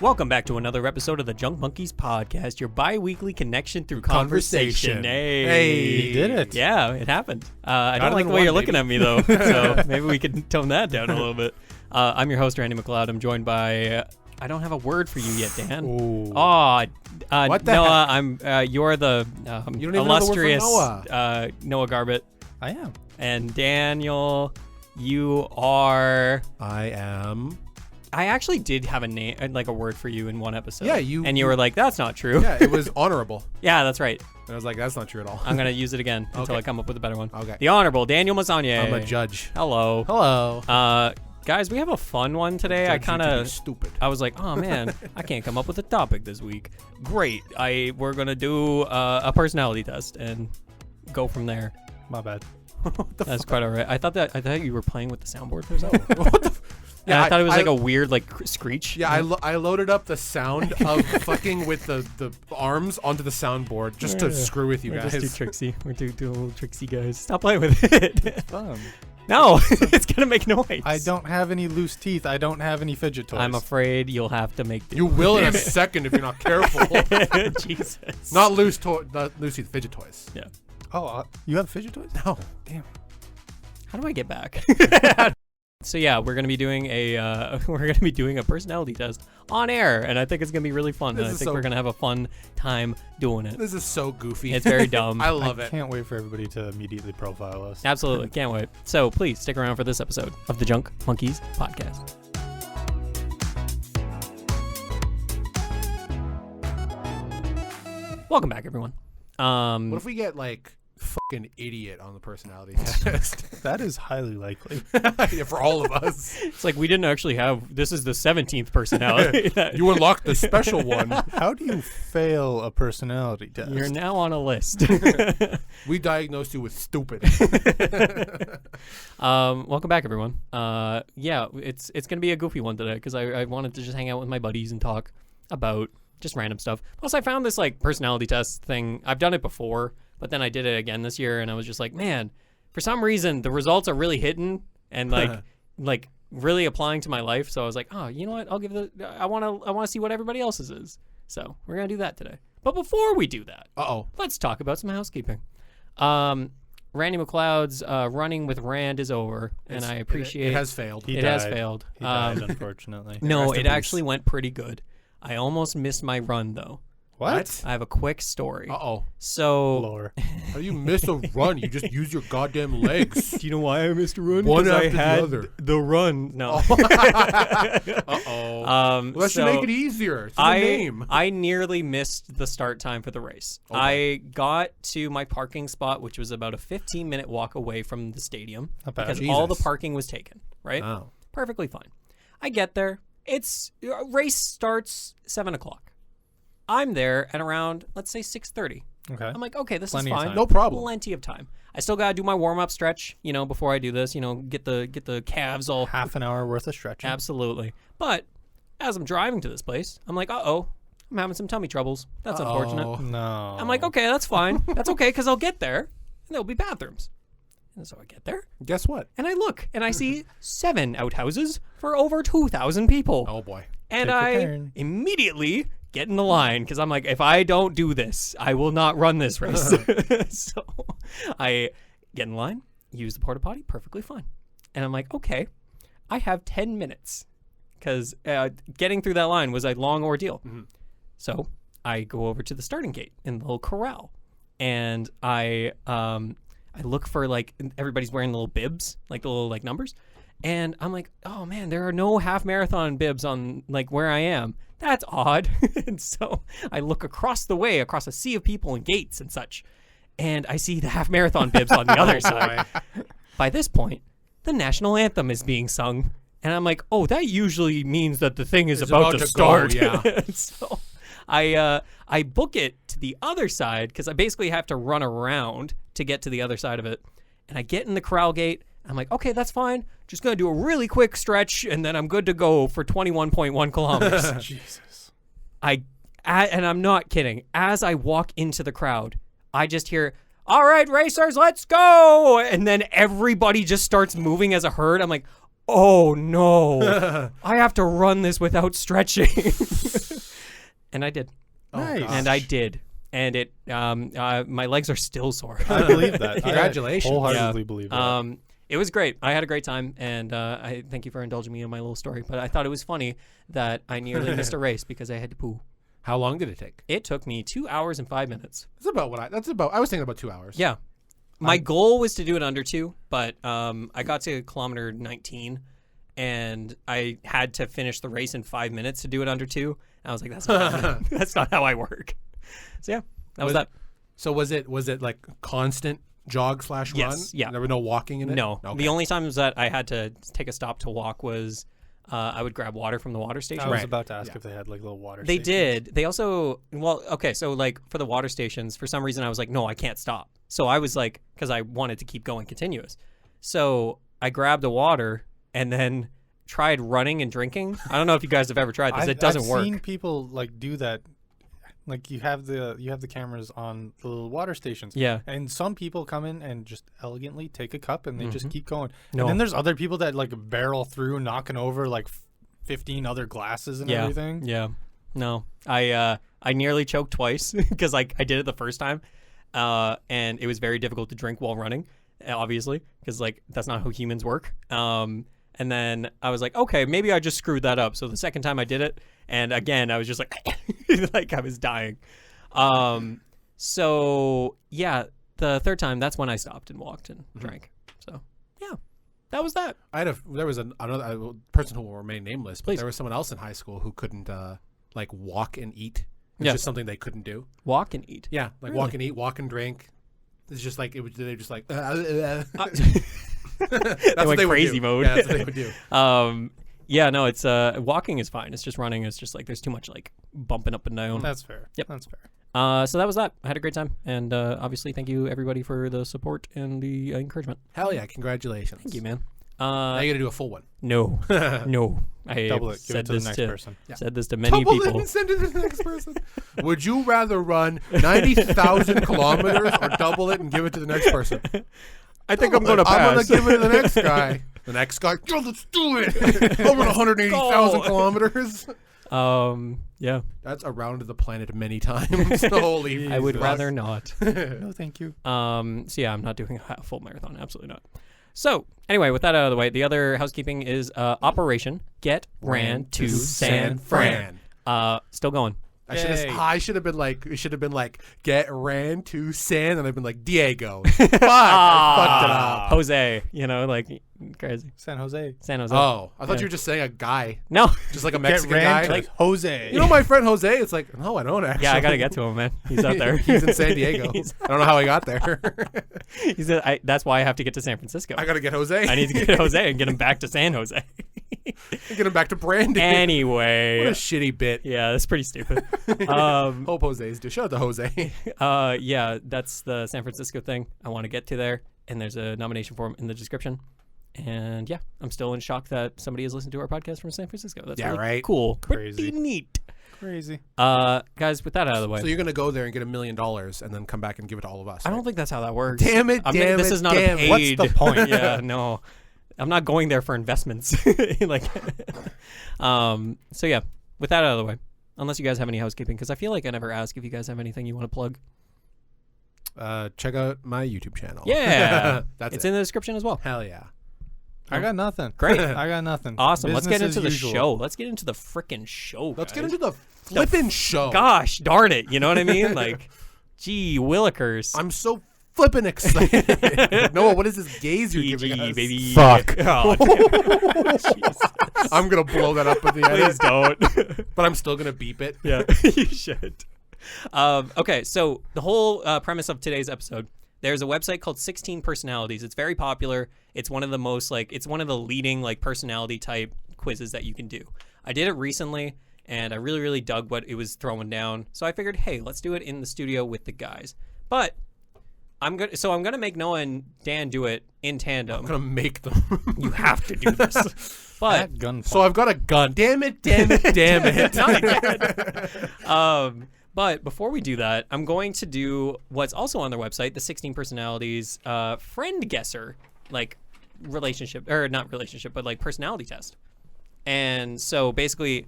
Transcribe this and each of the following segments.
Welcome back to another episode of the Junk Monkeys podcast, your bi-weekly connection through conversation. Hey, you did it. Yeah, it happened. I don't like the way you're looking at me, though, so maybe we can tone that down a little bit. I'm your host, Randy McLeod. I'm joined by... I don't have a word for you yet, Dan. Ooh. Oh, What the Noah, heck? you're the You don't even illustrious know the word for Noah Garbutt. I am. And Daniel, you are... I am. I actually did have a name, like a word for you in one episode. Yeah, and you were like, "That's not true." Yeah, it was honorable. Yeah, that's right. I was like, that's not true at all. I'm gonna use it again until Okay. I come up with a better one. Okay. The Honorable Daniel Mosionier. I'm a judge. Hello. Hello. Guys, we have a fun one today. Judge you to be stupid. I was like, oh man, I can't come up with a topic this week. Great. We're gonna do a personality test and go from there. My bad. That's quite alright. I thought you were playing with the soundboard for a second. What the? Yeah, I thought it was like a weird like screech. Yeah, I loaded up the sound of fucking with the arms onto the soundboard just to screw with you We're guys. just too tricksy. We're too little tricksy guys. Stop playing with it. Fun. No, it's gonna make noise. I don't have any loose teeth. I don't have any fidget toys. I'm afraid you'll have to make. You will in a second if you're not careful. Jesus. Not loose teeth, fidget toys. Yeah. Oh, you have fidget toys? No. Damn. How do I get back? So yeah, we're gonna be doing a personality test on air, and I think it's gonna be really fun. And I think we're gonna have a fun time doing it. This is so goofy. It's very dumb. I love it. Can't wait for everybody to immediately profile us. Absolutely, can't wait. So please stick around for this episode of the Junk Monkeys podcast. Welcome back, everyone. What if we get like fucking idiot on the personality test? That is highly likely. Yeah, for all of us. It's like we didn't actually have. This is the 17th personality. You unlocked the special one. How do you fail a personality test? You're now on a list. We diagnosed you with stupid. Welcome back, everyone. Yeah, it's gonna be a goofy one today because I wanted to just hang out with my buddies and talk about just random stuff. Plus, I found this like personality test thing. I've done it before, but then I did it again this year, and I was just like, man, for some reason the results are really hitting and like really applying to my life. So I was like, oh, you know what? I'll give I want to see what everybody else's is. So we're gonna do that today. But before we do that, let's talk about some housekeeping. Randy McLeod's Running with Rand is over, and I appreciate it. Has failed. He has failed. He died, unfortunately. No, it actually went pretty good. I almost missed my run though. What? I have a quick story. Uh-oh. So Lore. How do you miss a run? You just use your goddamn legs. do you know why I missed a run? One Because after I had the other. the run. No. Uh-oh. Well, that should make it easier. It's in the name. I nearly missed the start time for the race. Okay. I got to my parking spot, which was about a 15-minute walk away from the stadium Not bad. because all the Jesus. parking was taken, right? Oh. Perfectly fine. I get there. Race starts 7 o'clock. I'm there at around, let's say 6:30. Okay. I'm like, okay, this Plenty is of fine. time. No problem. Plenty of time. I still gotta do my warm-up stretch, before I do this. Get the calves all. Half an hour worth of stretching. Absolutely. But as I'm driving to this place, I'm like, I'm having some tummy troubles. That's unfortunate. No. I'm like, okay, that's fine. That's okay, because I'll get there, and there'll be bathrooms. And so I get there, Guess what? and I look, and I see 7 outhouses for over 2,000 people. Oh, boy. And Take your I turn. immediately get in the line because I'm like, if I don't do this, I will not run this race. So I get in line, use the porta potty, perfectly fine. And I'm like, okay, I have 10 minutes because getting through that line was a long ordeal. Mm-hmm. So I go over to the starting gate in the little corral, and I look for everybody's wearing little bibs, like the little numbers. And I'm like, oh man, there are no half marathon bibs on where I am. That's odd. And so I look across the way, across a sea of people and gates and such, and I see the half marathon bibs on the other side. By this point, the national anthem is being sung, and I'm like, oh, that usually means that the thing is about to start. Go, yeah. So I book it to the other side because I basically have to run around to get to the other side of it, and I get in the corral gate. I'm like, okay, that's fine. Just going to do a really quick stretch, and then I'm good to go for 21.1 kilometers. Jesus. And I'm not kidding. As I walk into the crowd, I just hear, all right, racers, let's go. And then everybody just starts moving as a herd. I'm like, oh no, I have to run this without stretching. And I did. Nice. And I did. And it, my legs are still sore. I believe that. Congratulations. I wholeheartedly believe that. It was great. I had a great time, and I thank you for indulging me in my little story. But I thought it was funny that I nearly missed a race because I had to poo. How long did it take? It took me 2 hours and 5 minutes. I was thinking about 2 hours. Yeah. My goal was to do it under 2, but I got to kilometer 19, and I had to finish the race in 5 minutes to do it under 2. And I was like, that's not how I work. So yeah, that was that. So was it like constant jog / run? Yes, yeah. There were no walking in it? No. Okay. The only times that I had to take a stop to walk was I would grab water from the water station. I was Right. about to ask Yeah. if they had like little water They stations. did. They also, well, okay, so like for the water stations, for some reason I was like, no, I can't stop. So I was like, because I wanted to keep going continuous. So I grabbed the water and then tried running and drinking. I don't know if you guys have ever tried this. It doesn't work. I've seen people like do that. Like you have the cameras on the little water stations. Yeah. And some people come in and just elegantly take a cup and they just keep going. No. And then there's other people that like barrel through, knocking over like 15 other glasses and everything. Yeah. No. I nearly choked twice because I did it the first time. And it was very difficult to drink while running, obviously, because like that's not how humans work. And then I was like, okay, maybe I just screwed that up. So the second time I did it, and again, I was just like, like I was dying. So yeah, the third time, that's when I stopped and walked and drank. So yeah, that was that. There was another person who will remain nameless, but Please. there was someone else in high school who couldn't like walk and eat. It's Yeah. just something they couldn't do. Walk and eat. Yeah, like Really? walk and eat, walk and drink. It's just like they're just like that's They went crazy mode. Yeah, that's what they would do. Yeah, no, it's walking is fine. It's just running. It's just like there's too much like bumping up and down. That's fair. Yep. That's fair. So that was that. I had a great time, and obviously thank you everybody for the support and the encouragement. Hell yeah! Congratulations. Thank you, man. Now you got to do a full one. No, no. I Double it. Give said it to the this next to person. said this to many Double it people. and send it to the next person. Would you rather run 90,000 kilometers or double it and give it to the next person? I think I'm gonna pass. I'm gonna give it to the next guy. The next guy, yo, let's do it. I'll run 180,000 Go. kilometers. Yeah. That's around the planet many times. Holy I would fuck. rather not. No, thank you. So yeah, I'm not doing a full marathon. Absolutely not. So anyway, with that out of the way, the other housekeeping is Operation Get Ran to San Fran. Still going. Yay. I should have been like, it should have been like, get ran to San, and I've been like, Diego. Fuck, I fucked it up. Jose, like crazy. San Jose. San Jose. Oh, I thought Yeah. you were just saying a guy, No. just like a Get Mexican ran guy. to Jose. You know my friend Jose? It's like, no, I don't actually. Yeah, I gotta get to him, man. He's out there. He's in San Diego. I don't know how he got there. That's why I have to get to San Francisco. I gotta get Jose. I need to get Jose and get him back to San Jose. Get him back to Brandon. Anyway. What a shitty bit. Yeah, that's pretty stupid. Hope Jose's do. Shout out to Jose. Yeah, that's the San Francisco thing. I want to get to there, and there's a nomination form in the description. And yeah, I'm still in shock that somebody has listened to our podcast from San Francisco. That's Yeah, really right. cool. Crazy. Pretty neat. Crazy. Guys, with that out of the way, So you're gonna go there and get $1 million and then come back and give it to all of us. I don't right? think that's how that works. Damn it! Damn this it, is not a damn it. paid. What's the point? Yeah, no, I'm not going there for investments. Like, so yeah, with that out of the way, unless you guys have any housekeeping, because I feel like I never ask if you guys have anything you want to plug. Check out my YouTube channel. Yeah, That's it's it. in the description as well. Hell yeah. I got nothing. Great. I got nothing. Awesome. Let's get Business into as the usual. show. Let's get into the frickin' show. Let's get guys. into the flippin' show. Gosh darn it. You know what I mean? Like, gee willikers. I'm so flippin' excited. Noah, what is this gaze you're giving PG, us? baby. Fuck. Oh, Jesus. I'm gonna blow that up at the Please end, don't. but I'm still gonna beep it. Yeah, you should. Okay, so the whole premise of today's episode, there's a website called 16 Personalities. It's very popular. It's one of the most, it's one of the leading, personality type quizzes that you can do. I did it recently, and I really, really dug what it was throwing down. So I figured, hey, let's do it in the studio with the guys. But I'm gonna make Noah and Dan do it in tandem. I'm gonna make them. You have to do this. But At gunpoint. So I've got a gun. Damn it! Damn it! Damn it! not again. But before we do that, I'm going to do what's also on their website, the 16 Personalities friend guesser, relationship, or not relationship, but like personality test. And so basically,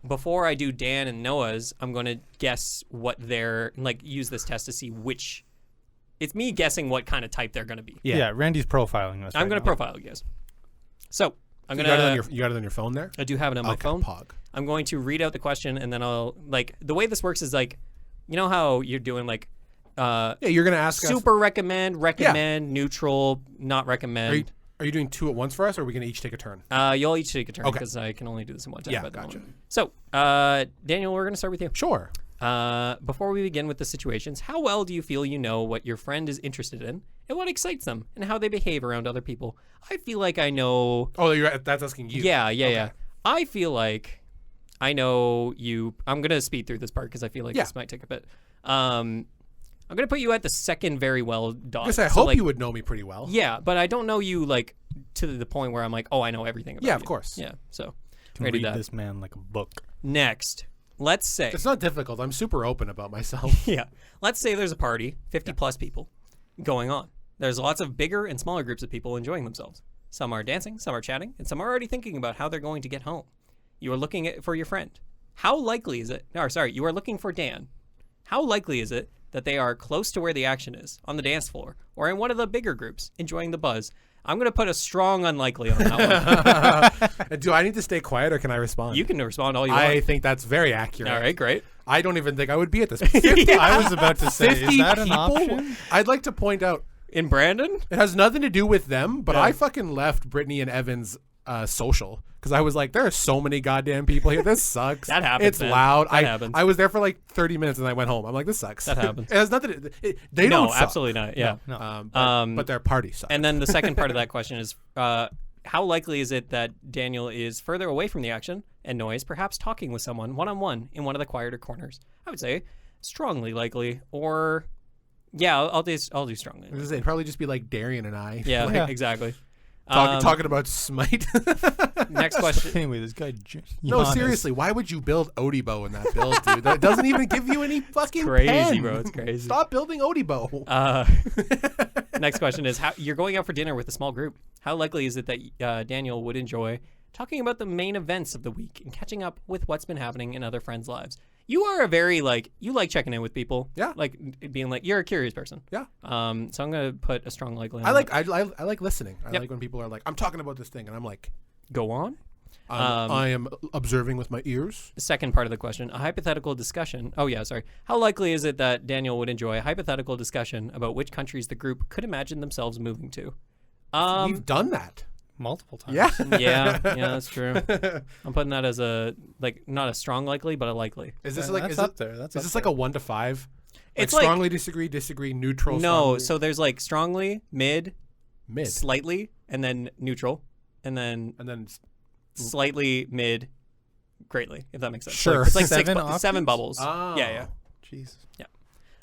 before I do Dan and Noah's, I'm going to guess what they're, like, use this test to see which, it's me guessing what kind of type they're going to be. Yeah, Randy's profiling us. I'm going to profile you guys. So I'm going to. You got it on your phone there? I do have it on my phone. Pog. I'm going to read out the question, and then I'll, like, the way this works is like, you know how you're doing like, yeah, you're gonna ask super recommend, neutral, not recommend. Are you doing two at once for us, or are we gonna each take a turn? You'll each take a turn Okay. because I can only do this in one time. Yeah, gotcha. So, Daniel, we're gonna start with you. Sure. Before we begin with the situations, how well do you feel you know what your friend is interested in and what excites them and how they behave around other people? I feel like I know. Oh, that's asking you. Yeah. I feel like I know you. I'm gonna speed through this part because I feel like this might take a bit. I'm gonna put you at the second very well dot. I hope you would know me pretty well. Yeah, but I don't know you like to the point where I'm like, oh, I know everything about you. Yeah, of course. Yeah, so Read this man like a book. Next, let's say it's not difficult. I'm super open about myself. yeah, let's say there's a party, 50 plus people going on. There's lots of bigger and smaller groups of people enjoying themselves. Some are dancing, some are chatting, and some are already thinking about how they're going to get home. You are looking for your friend. How likely is it? Or sorry, you are looking for Dan. How likely is it that they are close to where the action is, on the dance floor, or in one of the bigger groups, enjoying the buzz? I'm going to put a strong unlikely on that one. Do I need to stay quiet, or can I respond? You can respond all you want. I think that's very accurate. All right, great. I don't even think I would be at this. 50, I was about to say, 50 is that an people? option? I'd like to point out, In Brandon? it has nothing to do with them, but Yeah. I fucking left Brittany and Evan's social because I was like, there are so many goddamn people here. This sucks. That happens, It's man. loud. That happens. I was there for like 30 minutes and I went home. I'm like, this sucks. That happens. It has nothing to, they don't No, suck. absolutely not. Yeah. No. But their party sucks. And then the second part of that question is, how likely is it that Daniel is further away from the action and noise, perhaps talking with someone one-on-one in one of the quieter corners? I would say strongly likely, or yeah, I'll do strongly. It'd probably just be like Darian and I. Yeah, Yeah. exactly. Talking about Smite. Next question. Anyway, this guy. No, Giannis. seriously, why would you build Odibo in that build, dude? That doesn't even give you any fucking Crazy, pen. bro. It's crazy. Stop building Odibo. Next question is, you're going out for dinner with a small group. How likely is it that Daniel would enjoy talking about the main events of the week and catching up with what's been happening in other friends' lives? You are a very, you like checking in with people. Yeah. Like, being like, you're a curious person. Yeah. So I'm going to put a strong likely on I that. like listening. I Yep. like when people are like, I'm talking about this thing, and I'm like, Go on. I am observing with my ears. The second part of the question, a hypothetical discussion. Oh, yeah, sorry. How likely is it that Daniel would enjoy a hypothetical discussion about which countries the group could imagine themselves moving to? We've done that. Multiple times. Yeah. yeah, that's true. I'm putting that as not a strong likely, but a likely. Is this Yeah, like that's is up it, there? That's is up this there. like a 1 to 5? It's like like- strongly disagree, neutral. No, strongly, so there's like strongly, mid, mid, slightly, and then neutral, and then and then slightly, mid, greatly, if that makes sense. Sure. It's like Seven seven options? bubbles. Oh. Yeah. Jesus.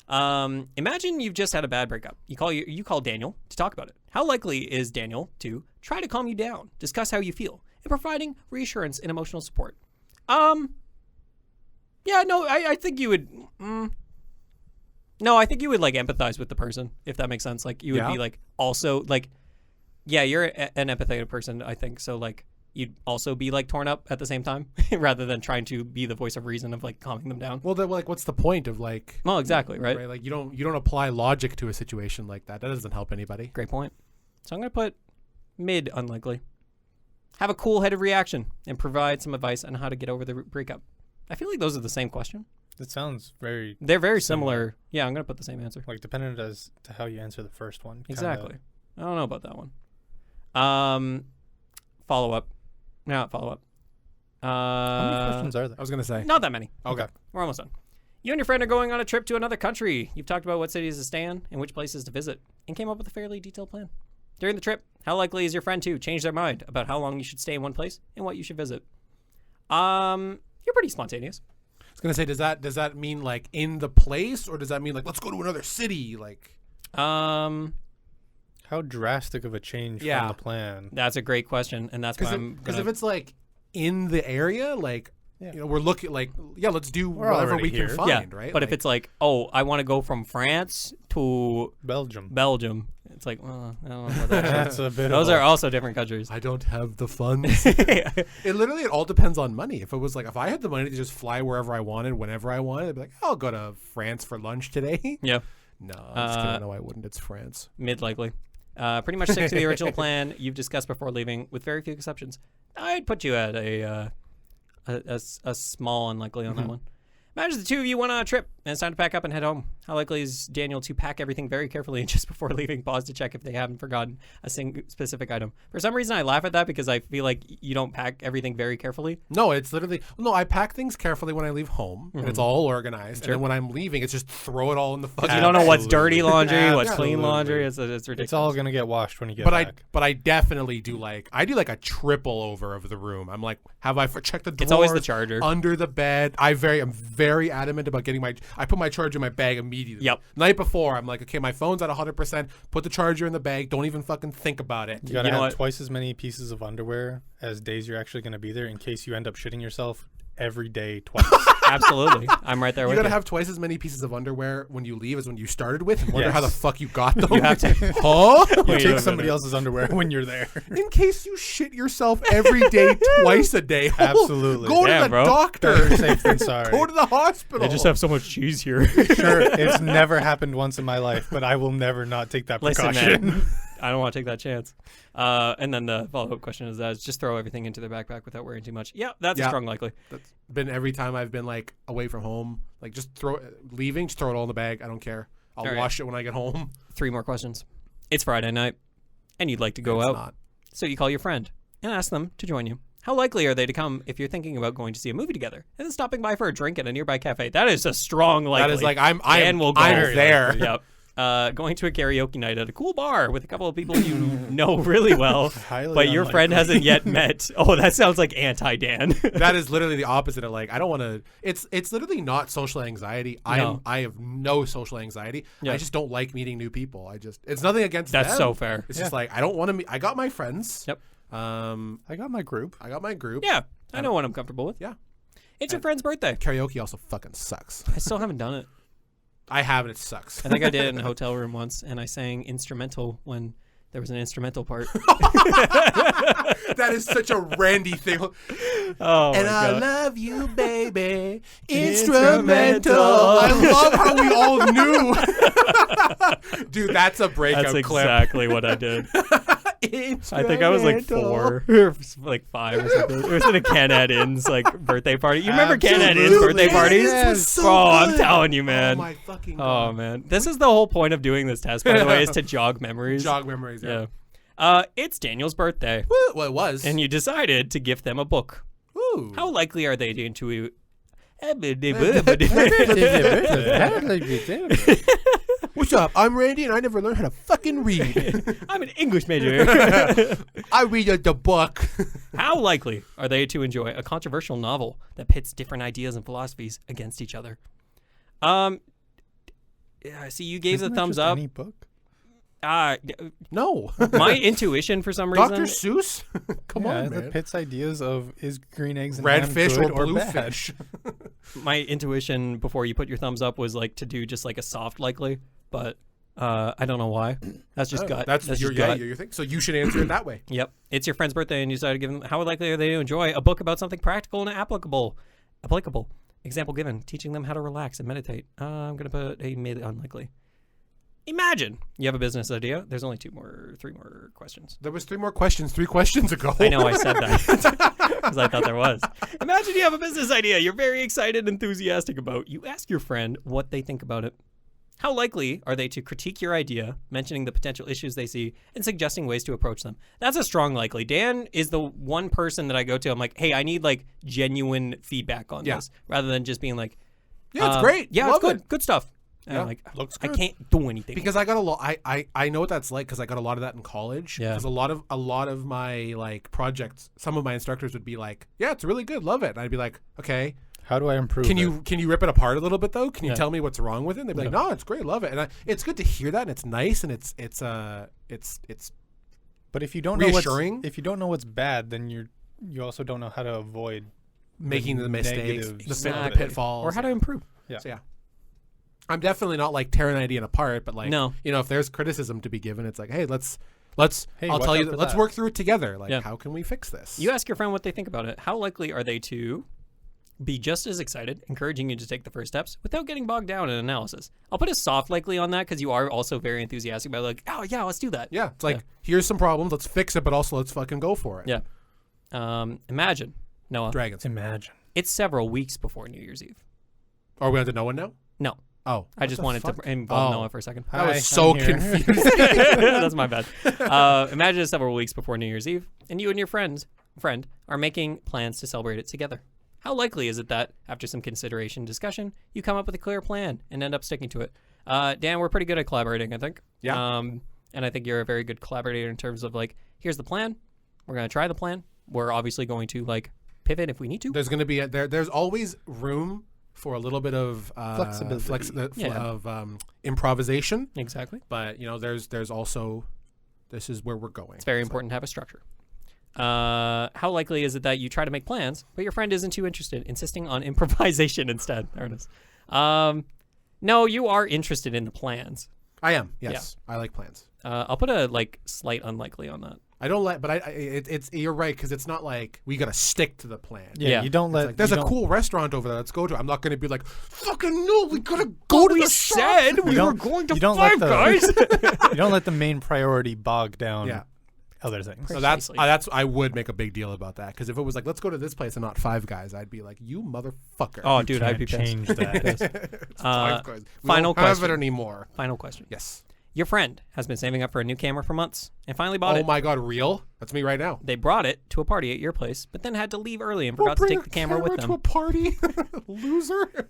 Imagine you've just had a bad breakup. You call Daniel to talk about it. How likely is Daniel to try to calm you down, discuss how you feel, and providing reassurance and emotional support? Yeah, no, I think you would. No, I think you would like empathize with the person, if that makes sense. Like you would Yeah. be like also like, yeah, you're an empathetic person, I think. So like you'd also be like torn up at the same time, rather than trying to be the voice of reason of like calming them down. well, then like, what's the point of like? Well, exactly, right? Like you don't apply logic to a situation like that. That doesn't help anybody. Great point. So I'm going to put mid unlikely. Have a cool-headed reaction and provide some advice on how to get over the breakup. I feel like those are the same question. That sounds very They're very similar. Yeah, I'm going to put the same answer. like dependent as to how you answer the first one. Exactly. I don't know about that one. Follow-up. Not follow-up. How many questions are there? I was gonna say. Not that many. Okay. We're almost done. You and your friend are going on a trip to another country. You've talked about what cities to stay in and which places to visit, and came up with a fairly detailed plan. During the trip, how likely is your friend to change their mind about how long you should stay in one place and what you should visit? You're pretty spontaneous. I was gonna say, does that mean like in the place, or does that mean like let's go to another city? Like, How drastic of a change Yeah. from the plan? That's a great question, and that's why I'm because gonna. if it's like in the area, like Yeah. we're looking like let's do We're whatever already we here. can find, yeah, right? but Like, if it's like, oh, I want to go from France to Belgium. Belgium, It's like, well, I don't know about that. That's a bit. Those are also different countries. I don't have the funds. It all depends on money. If it was like, if I had the money to just fly wherever I wanted, whenever I wanted, I'd be like, I'll go to France for lunch today. Yeah. No, I'm just kidding. No, I wouldn't. It's France. Mid likely. Pretty much stick to the original plan you've discussed before leaving, with very few exceptions. I'd put you at a small unlikely on that one. Imagine the two of you went on a trip, and it's time to pack up and head home. How likely is Daniel to pack everything very carefully and just before leaving pause to check if they haven't forgotten a specific item? For some reason, I laugh at that because I feel like you don't pack everything very carefully. No, it's literally I pack things carefully when I leave home, and it's all organized. Sure. And then when I'm leaving, it's just throw it all in the fucking. You don't know what's dirty laundry, what's clean Absolutely. laundry. It's ridiculous. It's all gonna get washed when you get But back. I definitely do like a triple over of the room. I'm like, have I checked the drawers? It's always the charger. Under the bed. I'm very adamant about getting I put my charger in my bag immediately. Yep. Night before, I'm like, okay, my phone's at 100%. Put the charger in the bag. Don't even fucking think about it. You gotta know have what? twice as many pieces of underwear as days you're actually gonna be there, in case you end up shitting yourself every day twice. Absolutely. I'm right there You with gotta you. have twice as many pieces of underwear when you leave as when you started with. And wonder Yes. how the fuck you got them. You have to. Huh? You Wait a take somebody minute. else's underwear when you're there. In case you shit yourself every day, twice a day. Absolutely. Go Damn, to the bro. doctor. Better safe than sorry. Go to the hospital. They just have so much cheese here. Sure, it's never happened once in my life, but I will never not take that Listen, precaution. man, I don't want to take that chance. And then the follow-up question is just throw everything into their backpack without worrying too much. Yeah, that's a strong likely. That's been every time I've been like away from home, like just throw it all in the bag. I don't care. I'll All right. wash it when I get home. 3 more questions. It's Friday night, and you'd like to go It's out. not. So you call your friend and ask them to join you. How likely are they to come if you're thinking about going to see a movie together and then stopping by for a drink at a nearby cafe? That is a strong likely. That is like Dan will go. Very there. likely. Yep. Going to a karaoke night at a cool bar with a couple of people you know really well, Highly but your friend unlikely. hasn't yet met. Oh, that sounds like anti-Dan. That is literally the opposite of like I don't want to. It's literally not social anxiety. No. I have no social anxiety. Yeah. I just don't like meeting new people. It's nothing against That's them. so fair. It's just like I don't want to meet. I got my friends. Yep. I got my group. I got my group. Yeah, I know what I'm comfortable with. Yeah. It's your friend's birthday. Karaoke also fucking sucks. I still haven't done it. I have it. It sucks. I think I did it in a hotel room once, and I sang instrumental when there was an instrumental part. That is such a Randy thing. Oh, And my I God. love you, baby. Instrumental. I love how we all knew. Dude, that's a breakout That's clip. exactly what I did. I think I was like 4 or like 5 or something. It was at a Ken Eddins like birthday party. You remember Ken Eddins Absolutely. birthday parties? Yes, was so Oh, I'm good. telling you, man. Oh my fucking Oh god. man, this is the whole point of doing this test, by the way, is to jog memories. Jog memories. Yeah. It's Daniel's birthday, Woo. Well, it was. and you decided to gift them a book. Ooh. How likely are they to into? What's up? I'm Randy, and I never learned how to fucking read. I'm an English major. I read the book. How likely are they to enjoy a controversial novel that pits different ideas and philosophies against each other? Yeah, see, you gave Isn't the that thumbs just up. Any book? No. My intuition, for some reason, Dr. Seuss? Come on, The man. Pitt's ideas of is green eggs and Red ham fish good or blue bad? fish? my intuition before you put your thumbs up was like to do just like a soft likely, but I don't know why. That's just gut. That's your just gut. your thing. So you should answer it that way. Yep. It's your friend's birthday, and you decided to give them. How likely are they to enjoy a book about something practical and applicable? Example given: teaching them how to relax and meditate. I'm gonna put a mid unlikely. Imagine you have a business idea. There's only 3 more questions. There was 3 more questions 3 questions ago. I know I said that because I thought there was. Imagine you have a business idea you're very excited, enthusiastic about. You ask your friend what they think about it. How likely are they to critique your idea, mentioning the potential issues they see, and suggesting ways to approach them? That's a strong likely. Dan is the one person that I go to. I'm like, hey, I need like genuine feedback on this, rather than just being like, Yeah, it's great. Yeah, Love it's good. it. Good stuff. And I'm Yeah, like, looks I good. can't do anything. Because I got a lot. I know what that's like because I got a lot of that in college. Yeah. Because a lot of my like projects, some of my instructors would be like, "Yeah, it's really good, love it." And I'd be like, "Okay, How do I improve? can it? you rip it apart a little bit though? Can you Yeah. tell me what's wrong with it?" And they'd be like, "No, it's great, love it." And it's good to hear that, and it's nice, and it's But if you don't reassuring. know if you don't know what's bad, then you also don't know how to avoid making the mistakes, negatives. the Exactly. pitfalls, or how to improve. Yeah. So yeah, I'm definitely not like tearing an idea apart, but like, No. if there's criticism to be given, it's like, hey, let's. Hey, I'll watch tell out you. for Let's that. work through it together. Like, Yeah. how can we fix this? You ask your friend what they think about it. How likely are they to be just as excited, encouraging you to take the first steps without getting bogged down in analysis? I'll put a soft likely on that because you are also very enthusiastic about like, oh yeah, let's do that. Yeah, it's like here's some problems. Let's fix it, but also let's fucking go for it. Yeah. Imagine, Noah, Dragons. Imagine. it's several weeks before New Year's Eve. Are we on to no one now? No, Oh, I just wanted to involve Noah for a second. I was Hi, so I'm here. confused. That's my bad. Imagine it's several weeks before New Year's Eve, and you and your friend are making plans to celebrate it together. How likely is it that, after some consideration and discussion, you come up with a clear plan and end up sticking to it? Dan, we're pretty good at collaborating, I think. Yeah. And I think you're a very good collaborator in terms of like, here's the plan. We're going to try the plan. We're obviously going to like pivot if we need to. There's going to be there's always room for a little bit of Flexibility. of improvisation, Exactly. but there's also this is where we're going. It's very important to have a structure. How likely is it that you try to make plans, but your friend isn't too interested, insisting on improvisation instead? Ernest. No, you are interested in the plans. I am. Yes, I like plans. I'll put a like slight unlikely on that. I don't like, but it's you're right because it's not like we gotta stick to the plan. Yeah. You don't It's let. like, there's you a don't- cool restaurant over there. Let's go to. I'm not gonna be like, fucking no, we gotta go to we the said shop. we don't- were going to you don't Five let Guys. You don't let the main priority bog down Yeah. other things. So that's Precisely. I would make a big deal about that because if it was like let's go to this place and not Five Guys, I'd be like you motherfucker. Oh, You dude, I'd be can't pissed. change that. It's Five Guys. We final don't have question. it anymore. Final question. Yes. Your friend has been saving up for a new camera for months and finally bought Oh it. my god, real? That's me right now. They brought it to a party at your place, but then had to leave early and forgot to Bring take the camera with to a them. party, loser.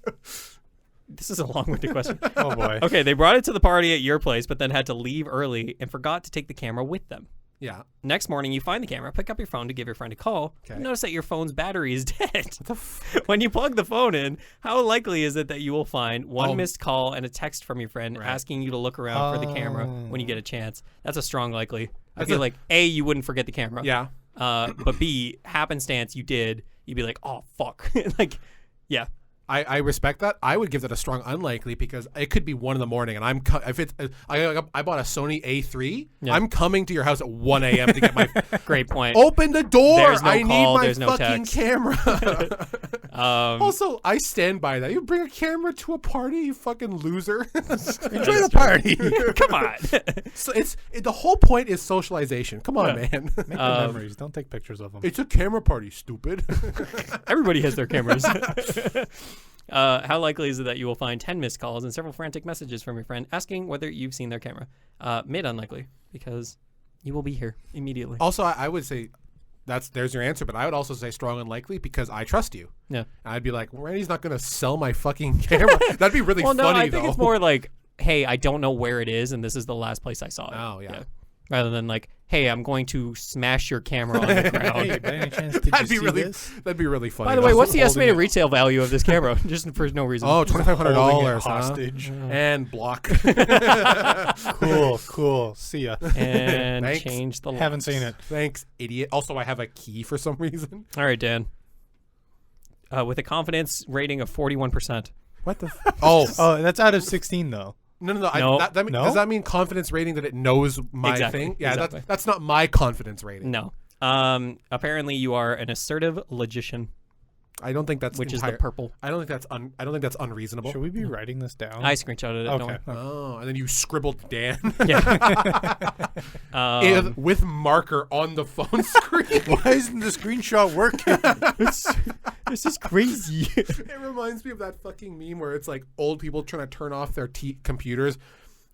This is a long-winded question. Oh boy. Okay, they brought it to the party at your place, but then had to leave early and forgot to take the camera with them. Yeah. Next morning, you find the camera, pick up your phone to give your friend a call, Okay. and notice that your phone's battery is dead. What the When you plug the phone in, how likely is it that you will find one Oh. missed call and a text from your friend Right. asking you to look around for the camera when you get a chance? That's a strong likely. I That's feel a- like, A, you wouldn't forget the camera. Yeah. But B, happenstance you did, you'd be like, oh, fuck. Like, yeah. I respect that. I would give that a strong unlikely because it could be 1 a.m. and I'm if it's I bought a Sony A3. Yeah. I'm coming to your house at 1 a.m. to get my Great point. open the door. There's no I need call, my there's no fucking text. camera. Um, I stand by that. You bring a camera to a party, you fucking loser. Enjoy the party. come on. So the whole point is socialization. Come on, Yeah. man. Make the memories. Don't take pictures of them. It's a camera party, stupid. Everybody has their cameras. How likely is it that you will find 10 missed calls and several frantic messages from your friend asking whether you've seen their camera? Mid unlikely, because you will be here immediately. Also, I would say there's your answer, but I would also say strong unlikely because I trust you. Yeah. And I'd be like, Randy's not going to sell my fucking camera. That'd be really Well, no, funny, I think though. it's more like, hey, I don't know where it is, and this is the last place I saw it. Oh, yeah. Rather than like, hey, I'm going to smash your camera on the ground. Hey, by any chance, did That'd you be see really this? that'd be really funny. By the way, though. what's the holding estimated it- retail value of this camera? Just for no reason. Oh, $2,500 Holding it huh? hostage. And block. Cool. See ya. and Thanks. change the Haven't locks. seen it. Thanks, idiot. Also, I have a key for some reason. All right, Dan. With a confidence rating of 41%. What the? Oh, Oh, that's out of 16 though. no. No. No? Does that mean confidence rating that it knows my Exactly, thing? Yeah, exactly. that's not my confidence rating. No. Apparently you are an assertive logician, I don't think that's which is entire- the purple. I don't think that's unreasonable. Should we be writing this down? I screenshotted it. Don't Okay. Oh, and then you scribbled Dan worry. Yeah. with marker on the phone screen. Why isn't the screenshot working? This is crazy. It reminds me of that fucking meme where it's like old people trying to turn off their computers,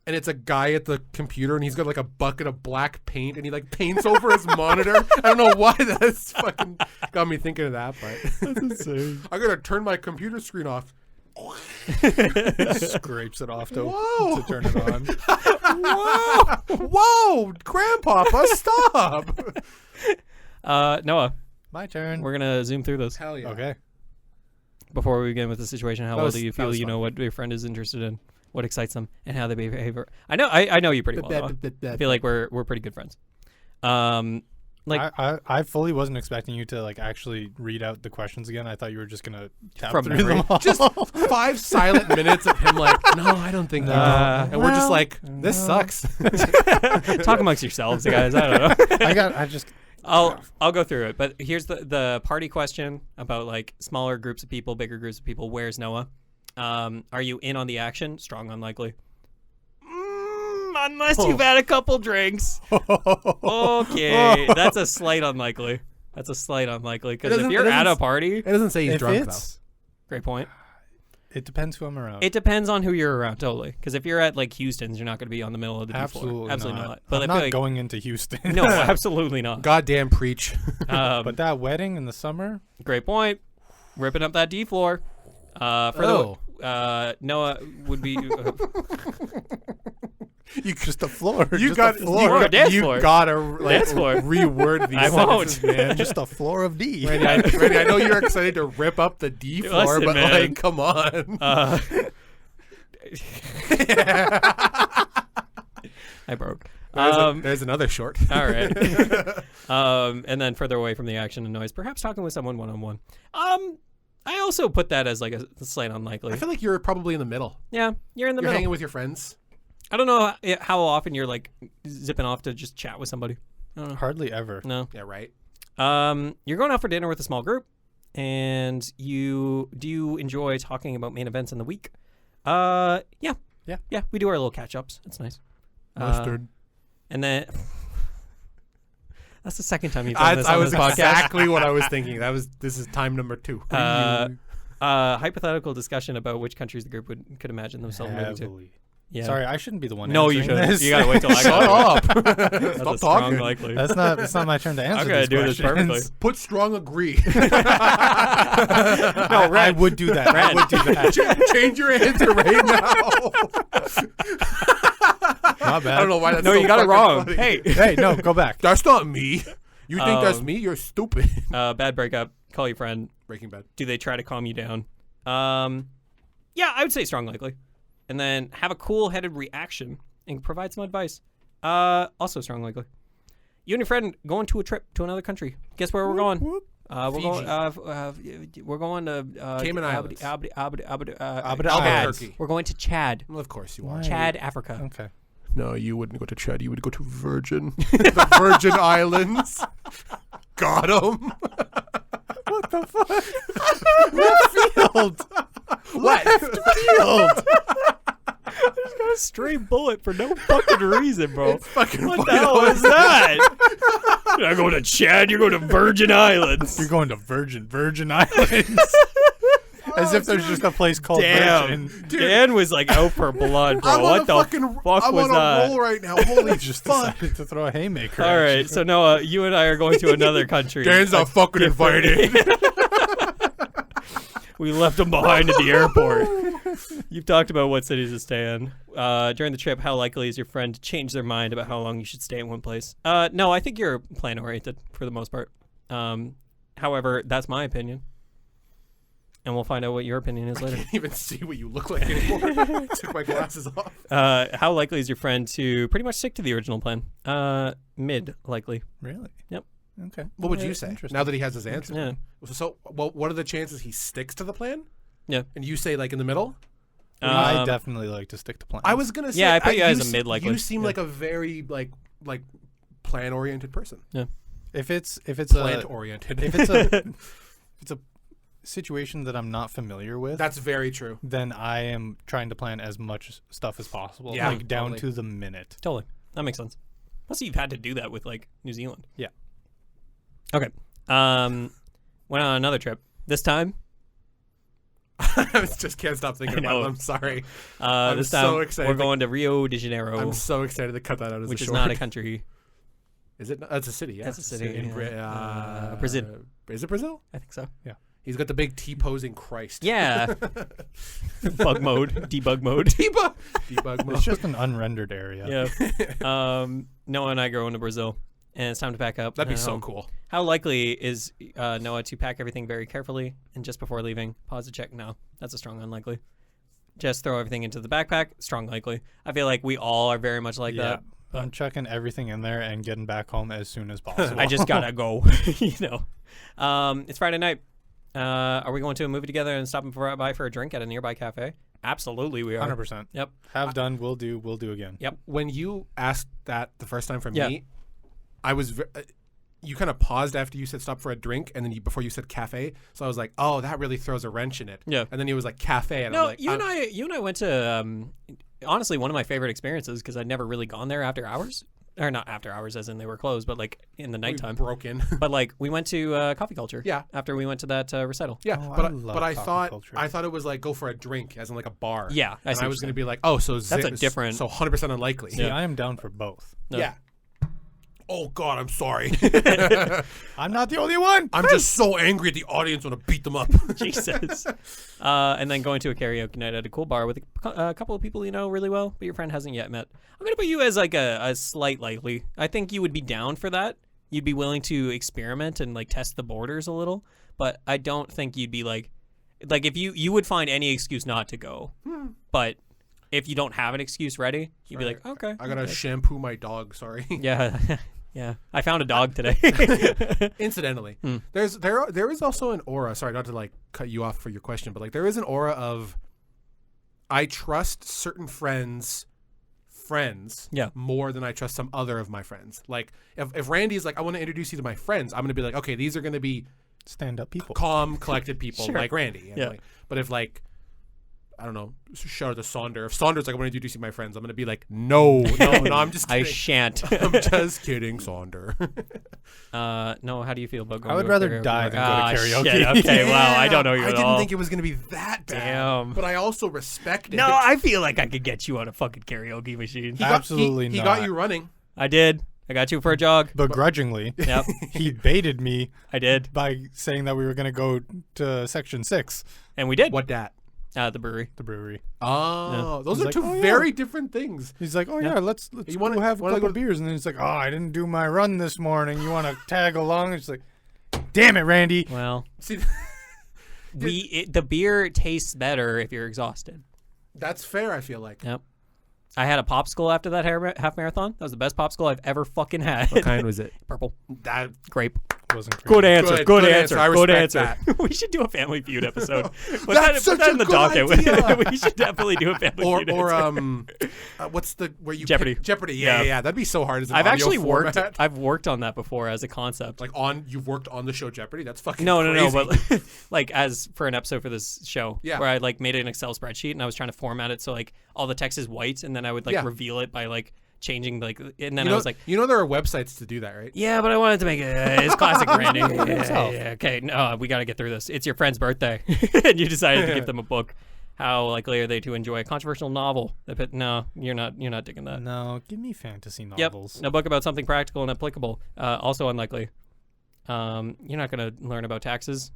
and it's a guy at the computer, and he's got like a bucket of black paint, and he like paints over his monitor. I don't know why that's fucking got me thinking of that, but That's insane. I gotta turn my computer screen off. Scrapes it off to Whoa. turn it on. Whoa, Grandpapa, stop! Noah, My turn. we're gonna zoom through this Hell yeah. Okay. before we begin with the situation. How That well was- do you that feel? was You fun. know what your friend is interested in, what excites them, and how they behave. I know you pretty well. Noah. I feel like we're pretty good friends. Like I fully wasn't expecting you to like actually read out the questions again. I thought you were just gonna tap From through memory. them all. Just 5 silent minutes of him like, no, I don't think you do. And we're just like, this sucks. talk amongst yourselves, guys. I don't know. I'll go through it. But here's the party question about like smaller groups of people, bigger groups of people. Where's Noah? Are you in on the action? Strong unlikely. Unless you've had a couple drinks. Okay, that's a slight unlikely. Because if you're at a party, It doesn't say he's If drunk, it's- great point. It depends who I'm around. It depends on who you're around, totally. Because if you're at like Houston's, you're not going to be on the middle of the D4. Absolutely not. But I I'm feel not like, going into Houston. no, absolutely not. though. Goddamn preach. But that wedding in the summer, Great point. Ripping up that D floor. Noah would be. you just the floor. You just got the floor. dance floor. You gotta like Dance floor. reword these I won't. sentences, man. just the floor of D. Randy, I know you're excited to rip up the D floor, Listen, but man. like, come on. I broke. There's another short. All right. And then further away from the action and noise, perhaps talking with someone one-on-one. I also put that as like a slight unlikely. I feel like you're probably in the middle. Yeah, you're in the You're middle. hanging with your friends. I don't know how often you're like zipping off to just chat with somebody. I don't know. Hardly ever. No. Yeah, right. You're going out for dinner with a small group, and do you enjoy talking about main events in the week? Yeah. We do our little catch-ups. It's nice. Mustard. And then that's the second time you've done this I on was this podcast. exactly what I was thinking. This is time number 2. Hypothetical discussion about which countries the group could imagine themselves moving to. Heavily. Yeah. Sorry, I shouldn't be the one. No, you answering shouldn't. this. You gotta wait till I Shut go. up. That's Stop a strong talking. likely. That's not my turn to answer. I'm gonna these do this questions. perfectly. Put strong agree. No, I would do that. I would do that. Change your answer right now. Not bad. I don't know why that's No, so you got it fucking wrong. funny. Hey, Hey, no, go back. That's not me. You think that's Um, me? You're stupid. bad breakup. Call your friend. Breaking Bad. Do they try to calm you down? Yeah, I would say strong likely. And then have a cool-headed reaction and provide some advice. Also strong likely. You and your friend going to a trip to another country. Guess where we're going? We're going to Cayman Islands. Abu Chad. Albuquerque. We're going to Chad. Well, of course you are. Why? Chad, Africa. Okay. No, you wouldn't go to Chad. You would go to Virgin. The Virgin Islands. Got him. What the fuck? Left field. What? Field. Just got a stray bullet for no fucking reason, bro. Fucking What funny. the hell is that? You're not going to Chad. You're going to Virgin Islands. You're going to Virgin Islands. As if there's just a place called Damn. Virgin. Dan was like out for blood, bro. I'm on What a the fucking, fuck I'm was on a that? roll right now. Holy Just fuck. decided to throw a haymaker. All right, so Noah, you and I are going to another country. Dan's not fucking invited. We left him behind at the airport. You've talked about what cities to stay in. During the trip, how likely is your friend to change their mind about how long you should stay in one place? No, I think you're plan-oriented for the most part. However, that's my opinion. And we'll find out what your opinion is later. I can't even see what you look like anymore. Took my glasses off. How likely is your friend to pretty much stick to the original plan? Mid likely. Really? Yep. Okay. What would Yeah, you say interesting. now that he has his answer? Yeah. So, well, what are the chances he sticks to the plan? Yeah. And you say like in the middle? I definitely like to stick to plans. I was gonna say. Yeah, I put you as a s- mid likely. You seem Yeah. like a very like plan oriented person. if it's Plant oriented. if it's a situation that I'm not familiar with, That's very true. then I am trying to plan as much stuff as possible, Yeah, like down totally. to the minute. Totally. That makes sense. Plus, you've had to do that with like New Zealand. Yeah. Okay. Went on another trip. This time, I just can't stop thinking I about know. it. I'm sorry. this time so excited we're to- going to Rio de Janeiro, I'm so excited to cut that out as which a is short. not a country. Is it? That's a city. Yeah, That's a city, In yeah. Brazil. Is it Brazil? I think so. He's got the big T posing Christ. Yeah. Bug mode, debug mode. Debug mode. It's just an unrendered area. Yeah. Noah and I going to Brazil, and it's time to pack up. That'd be and so home. cool. How likely is Noah to pack everything very carefully and just before leaving, pause to check? No, that's a strong unlikely. Just throw everything into the backpack, strong likely. I feel like we all are very much like that. I'm chucking everything in there and getting back home as soon as possible. I just gotta go. It's Friday night. Are we going to a movie together and stopping by for a drink at a nearby cafe? Absolutely, we are. 100%. Yep. Have done. We'll do again. Yep. When you asked that the first time from Yeah. me, I was. You kind of paused after you said stop for a drink, and then before you said cafe. So I was like, oh, that really throws a wrench in it. Yeah. And then he was like cafe, and No, I'm like, you and I went to honestly one of my favorite experiences because I'd never really gone there after hours, or not after hours as in they were closed, but like in the nighttime. broken. But like we went to Coffee Culture. Yeah. After we went to that recital. Yeah, Oh, but I coffee thought culture. it was like go for a drink, as in like a bar. Yeah, I and see I what was you're going to be like, oh, so That's a different- so 100% unlikely. See, I am down for both. No. Yeah. Oh God, I'm sorry. I'm not the only one. I'm just so angry at the audience. Want to beat them up. Jesus. And then going to a karaoke night at a cool bar with a couple of people you know really well, but your friend hasn't yet met. I'm going to put you as like a slight likely. I think you would be down for that. You'd be willing to experiment and like test the borders a little, but I don't think you'd be like if you would find any excuse not to go. But if you don't have an excuse ready, you'd be like, okay. I gotta shampoo my dog. Sorry. Yeah. Yeah. I found a dog today. Incidentally, there is also an aura. Sorry, not to like cut you off for your question, but like there is an aura of I trust certain friends Yeah. more than I trust some other of my friends. Like if Randy's like, I want to introduce you to my friends, I'm gonna be like, okay, these are gonna be Stand-up people. calm, collected people Sure. like Randy. And Yeah. like, but if like I don't know, shout out to Sonder. If Sonder's like, I want to introduce you to my friends, I'm gonna be like, no, I'm just I kidding. shan't. I'm just kidding, Sonder. No, how do you feel about going I would to a rather karaoke die bar? than go to Ah, karaoke. shit, okay, wow, I don't know you I at didn't all. think it was gonna be that bad. Damn. But I also respect it. No, I feel like I could get you on a fucking karaoke machine. Absolutely he not. got you running. I did. I got you for a jog. Begrudgingly, Yep, he baited me I did. by saying that we were going to go to Section 6, And we did. What dat? At the brewery. the brewery. Oh, those He's are like, two oh, yeah. very different things. He's like, oh, yeah, let's You wanna, wanna- have a wanna couple go- beers. And then he's like, oh, I didn't do my run this morning. You want to tag along? It's like, damn it, Randy. Well, See, the beer tastes better if you're exhausted. that's fair. I feel like. Yep. I had a popsicle after that half marathon. That was the best popsicle I've ever fucking had. What kind was it? Purple. That Grape. Wasn't crazy. Good answer. Good Good answer. answer. I Good respect answer. We should do a Family Feud episode. Put That's put such a in the good docket. idea. We should definitely do a Family or Feud. or episode. what's the where you Jeopardy. pick- Jeopardy. Yeah. Yeah. That'd be so hard as an I've audio actually worked. format. I've worked on that before as a concept. Like you've worked on the show Jeopardy. That's fucking No, crazy. but like as for an episode for this show, Yeah. where I like made an Excel spreadsheet and I was trying to format it so like all the text is white, and then I would like Yeah. reveal it by like changing like, and then you I know, was like, there are websites to do that, right? yeah, but I wanted to make it. It's classic branding. Yourself. Yeah, okay, no, we got to get through this. It's your friend's birthday, and you decided to give them a book. How likely are they to enjoy a controversial novel? No, you're not digging that. No, give me fantasy Yep, novels. a book about something practical and applicable. Also unlikely. You're not gonna learn about taxes.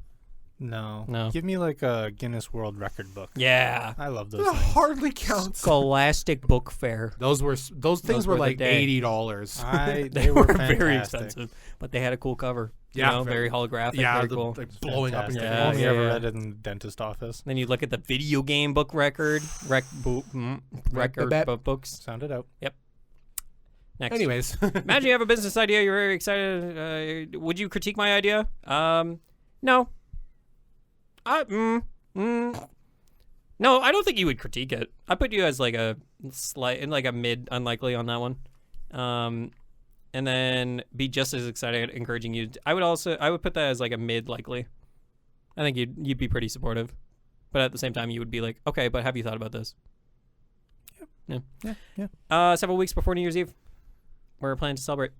No. No. Give me like a Guinness World Record book. Yeah. I love those That things. hardly counts. Scholastic Book Fair. Those things were were the like day. $80. They were fantastic. very expensive, but they had a cool cover. Yeah, very holographic. Yeah, very the, cool. like blowing up. Fantastic. Into Yeah, Only yeah, ever yeah. read it in the dentist office. Then you look at the video game book record, record books. Sound it out. Next. Anyways, Imagine you have a business idea. You're very excited. Would you critique my idea? No. No, I don't think you would critique it. I put you as like a slight, like a mid unlikely on that one. And then be just as excited, encouraging you. I would put that as like a mid likely. I think you'd be pretty supportive, but at the same time you would be like, okay, but have you thought about this? Yeah. Several weeks before New Year's Eve, we're planning to celebrate.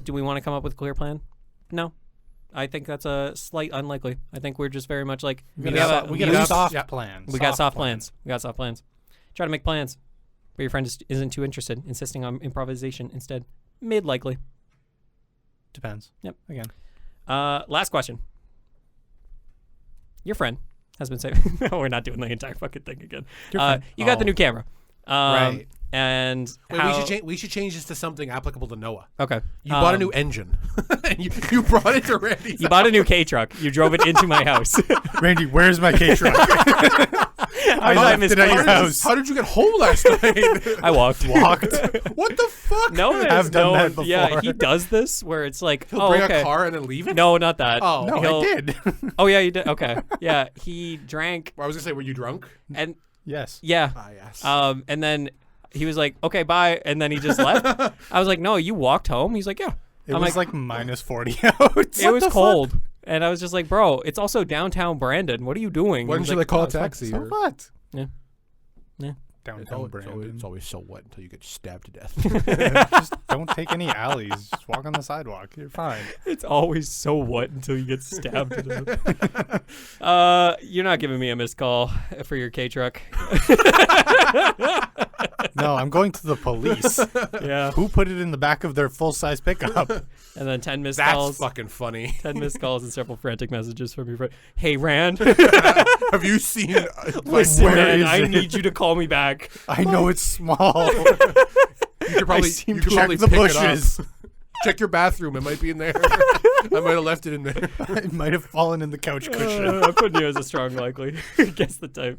Do we want to come up with a clear plan? No. I think that's a slight unlikely. I think we're just very much like We Meet got up- a meet up- soft yeah. plan. we got soft plans. We got soft plans. Try to make plans, but your friend isn't too interested, insisting on improvisation instead. Mid likely. Depends. Yep. Again. Last question. Your friend has been saying, no, we're not doing the entire fucking thing again. You got the Oh. new camera. Right. And wait, how, we should change this to something applicable to Noah. okay. You bought a new engine, and you brought it to Randy's. You bought a new K truck. You drove it into my house. Randy, where's my K truck? I thought left it at your house. How did you get home last night? I walked. What the fuck? No, I've done that before. Yeah, he does this where it's like, He'll oh, bring okay. a car and then leave it? No, not that. Oh. No, He'll- I did. Oh yeah, you did. Okay. Yeah, he drank I was gonna say, were you drunk? and Yes. yeah. Ah, yes. And then he was like, okay, bye, and then he just left. I was like, no, you walked home. He's like, yeah. It I'm was like- like minus 40 out. It was cold. And I was just like, bro, it's also downtown Brandon. What are you doing? Why He didn't was you like, call "Oh, a it's fine." taxi? So or- what? Yeah. Downtown Brandon. It's always so wet until you get stabbed to death. Just don't take any alleys. Just walk on the sidewalk. You're fine. It's always so wet until you get stabbed to death. You're not giving me a missed call for your K truck. No, I'm going to the police. Yeah. Who put it in the back of their full-size pickup? And then 10 missed That's calls. fucking funny. 10 missed calls and several frantic messages from your friend. Hey, Rand. Have you seen? Listen, where man, is I it? need you to call me back. I know it's small. You could probably seem you to could probably check the pick it up. bushes. Check your bathroom. It might be in there. I might have left it in there. It might have fallen in the couch cushion. I'm putting you as a strong likely. Guess the type.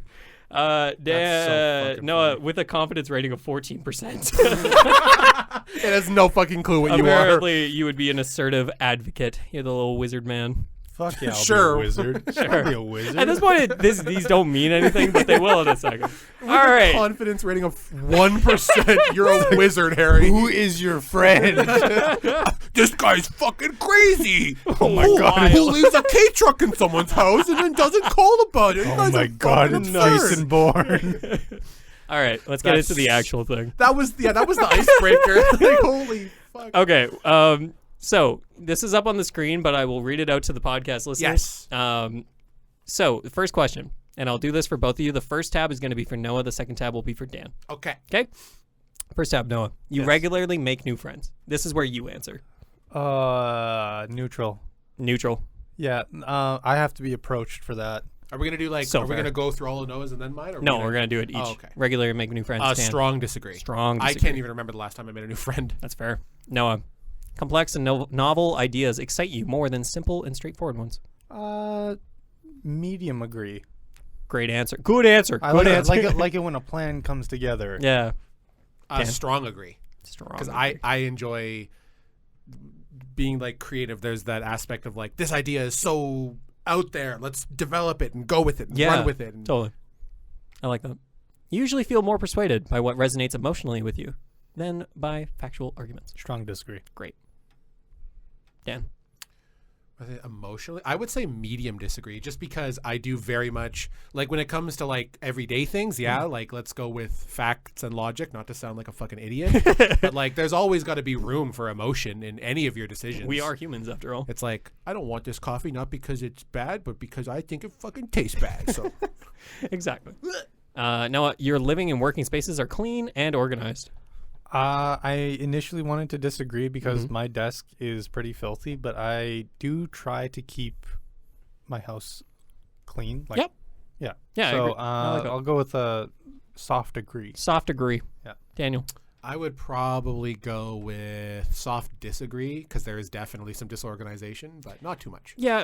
That's so fucking Noah, funny. with a confidence rating of 14%. It has no fucking clue what you are. Apparently, you would be an assertive advocate. You're the little wizard man. Fuck yeah, I'll Sure. be a wizard. Sure. I'll be a wizard. At this point, these don't mean anything, but they will in a second. All right. Confidence rating of 1%. You're a wizard, Harry. Who is your friend? This guy's fucking crazy. Oh my god. Who leaves a K truck in someone's house and then doesn't call about it? You Oh guys my are god, fucking it's absurd. Jason Bourne. All right. Let's get into the actual thing. That was the icebreaker. Like, holy fuck. Okay. So this is up on the screen, but I will read it out to the podcast listeners. Yes. So the first question, and I'll do this for both of you. The first tab is going to be for Noah. The second tab will be for Dan. Okay. Okay. First tab, Noah. You Yes. regularly make new friends. This is where you answer. Neutral. Neutral. Yeah, I have to be approached for that. Are we gonna do like? So are we fair. gonna go through all of Noah's and then mine? Or No, we're gonna do it each. Oh, okay. Regularly make new friends. Dan. Strong disagree. Strong. I disagree. can't even remember the last time I made a new friend. That's fair. Noah. Complex and novel ideas excite you more than simple and straightforward ones. Medium agree. Great answer. Good answer. I Good like answer. it, like it when a plan comes together. Yeah. Dan. Strong agree. Strong. Because I enjoy being like creative. There's that aspect of like this idea is so out there. Let's develop it and go with it and Yeah, run with it. And totally. I like that. You usually feel more persuaded by what resonates emotionally with you than by factual arguments. Strong disagree. Great. Dan. Emotionally, I would say medium disagree, just because I do very much like when it comes to like everyday things. Yeah, like let's go with facts and logic, not to sound like a fucking idiot, but like there's always got to be room for emotion in any of your decisions. We are humans after all. It's like I don't want this coffee not because it's bad, but because I think it fucking tastes bad. So Exactly. Noah, your living and working spaces are clean and organized. I initially wanted to disagree because my desk is pretty filthy, but I do try to keep my house clean. Like, Yep. Yeah. Yeah, I So agree. I like that. I'll go with a soft agree. Soft agree. Yeah. Daniel. I would probably go with soft disagree because there is definitely some disorganization, but not too much. Yeah.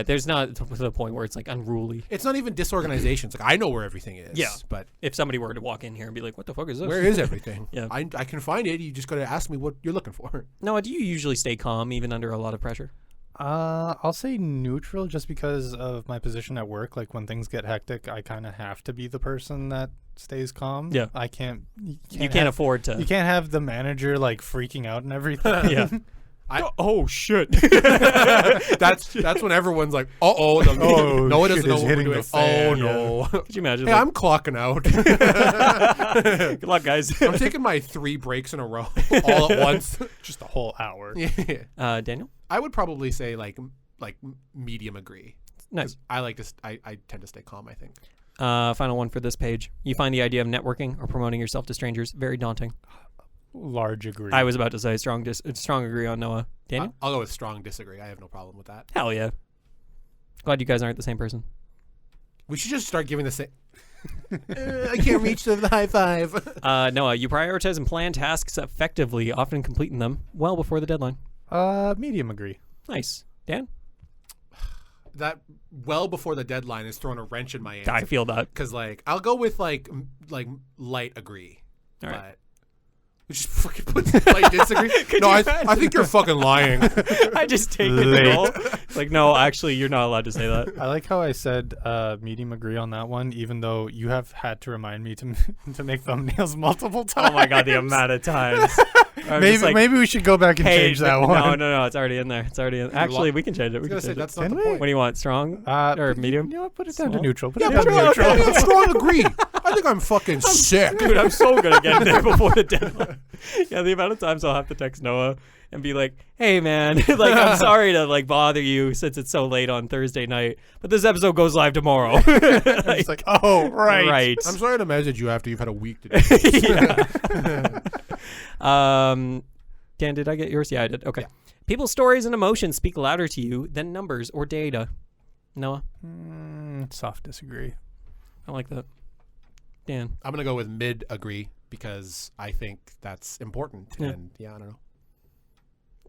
There's not to the point where it's like unruly. It's not even disorganization. It's like I know where everything is. Yeah. But If somebody were to walk in here and be like, "What the fuck is this?" where is everything? Yeah. I can find it. You just got to ask me what you're looking for. Noah, do you usually stay calm even under a lot of pressure? I'll say neutral just because of my position at work. Like when things get hectic, I kind of have to be the person that stays calm. Yeah. I can't. You can't afford to. You can't have the manager like freaking out and everything. Yeah. Oh shit. That's when everyone's like, Oh, Noah shit doesn't know is what we're hitting doing. the fan, Oh no. Could you imagine? Hey, like, I'm clocking out. good luck, guys. I'm taking my 3 breaks in a row all at once. Just a whole hour. Yeah. Daniel. I would probably say like medium agree. Nice. I like to. I tend to stay calm. I think. Final one for this page. You find the idea of networking or promoting yourself to strangers very daunting. Large agree. I was about to say strong agree on Noah. Daniel? I'll go with strong disagree. I have no problem with that. Hell yeah. Glad you guys aren't the same person. We should just start giving the same. I can't reach the high five. Noah, you prioritize and plan tasks effectively, often completing them well before the deadline. Medium agree. Nice. Dan? that well before the deadline is throwing a wrench in my answer. I feel that. Because like I'll go with like light agree. All right. But we just fucking put light disagree. No, I think you're fucking lying. I just take the role. Like, no, actually, you're not allowed to say that. I like how I said medium agree on that one, even though you have had to remind me to make thumbnails multiple times. Oh my god, the amount of times. Maybe we should go back and change that one. No, it's already in there. It's already in. Actually, we can change it. We can change it. That's not Can the we? point. What do you want? Strong or medium? You know what? Put it down to Small? neutral. Put Yeah, it down to neutral. strong agree. I think I'm fucking sick. Dude, I'm so good at getting there before the deadline. Yeah, the amount of times I'll have to text Noah and be like, "Hey, man, like I'm sorry to like bother you since it's so late on Thursday night, but this episode goes live tomorrow." It's like, oh, right. Right. I'm sorry to message you after you've had a week to do it. Yeah. Dan, did I get yours? Yeah, I did. Okay. Yeah. People's stories and emotions speak louder to you than numbers or data. Noah, Soft disagree. I like that. Dan, I'm gonna go with mid agree because I think that's important. Yeah. And I don't know.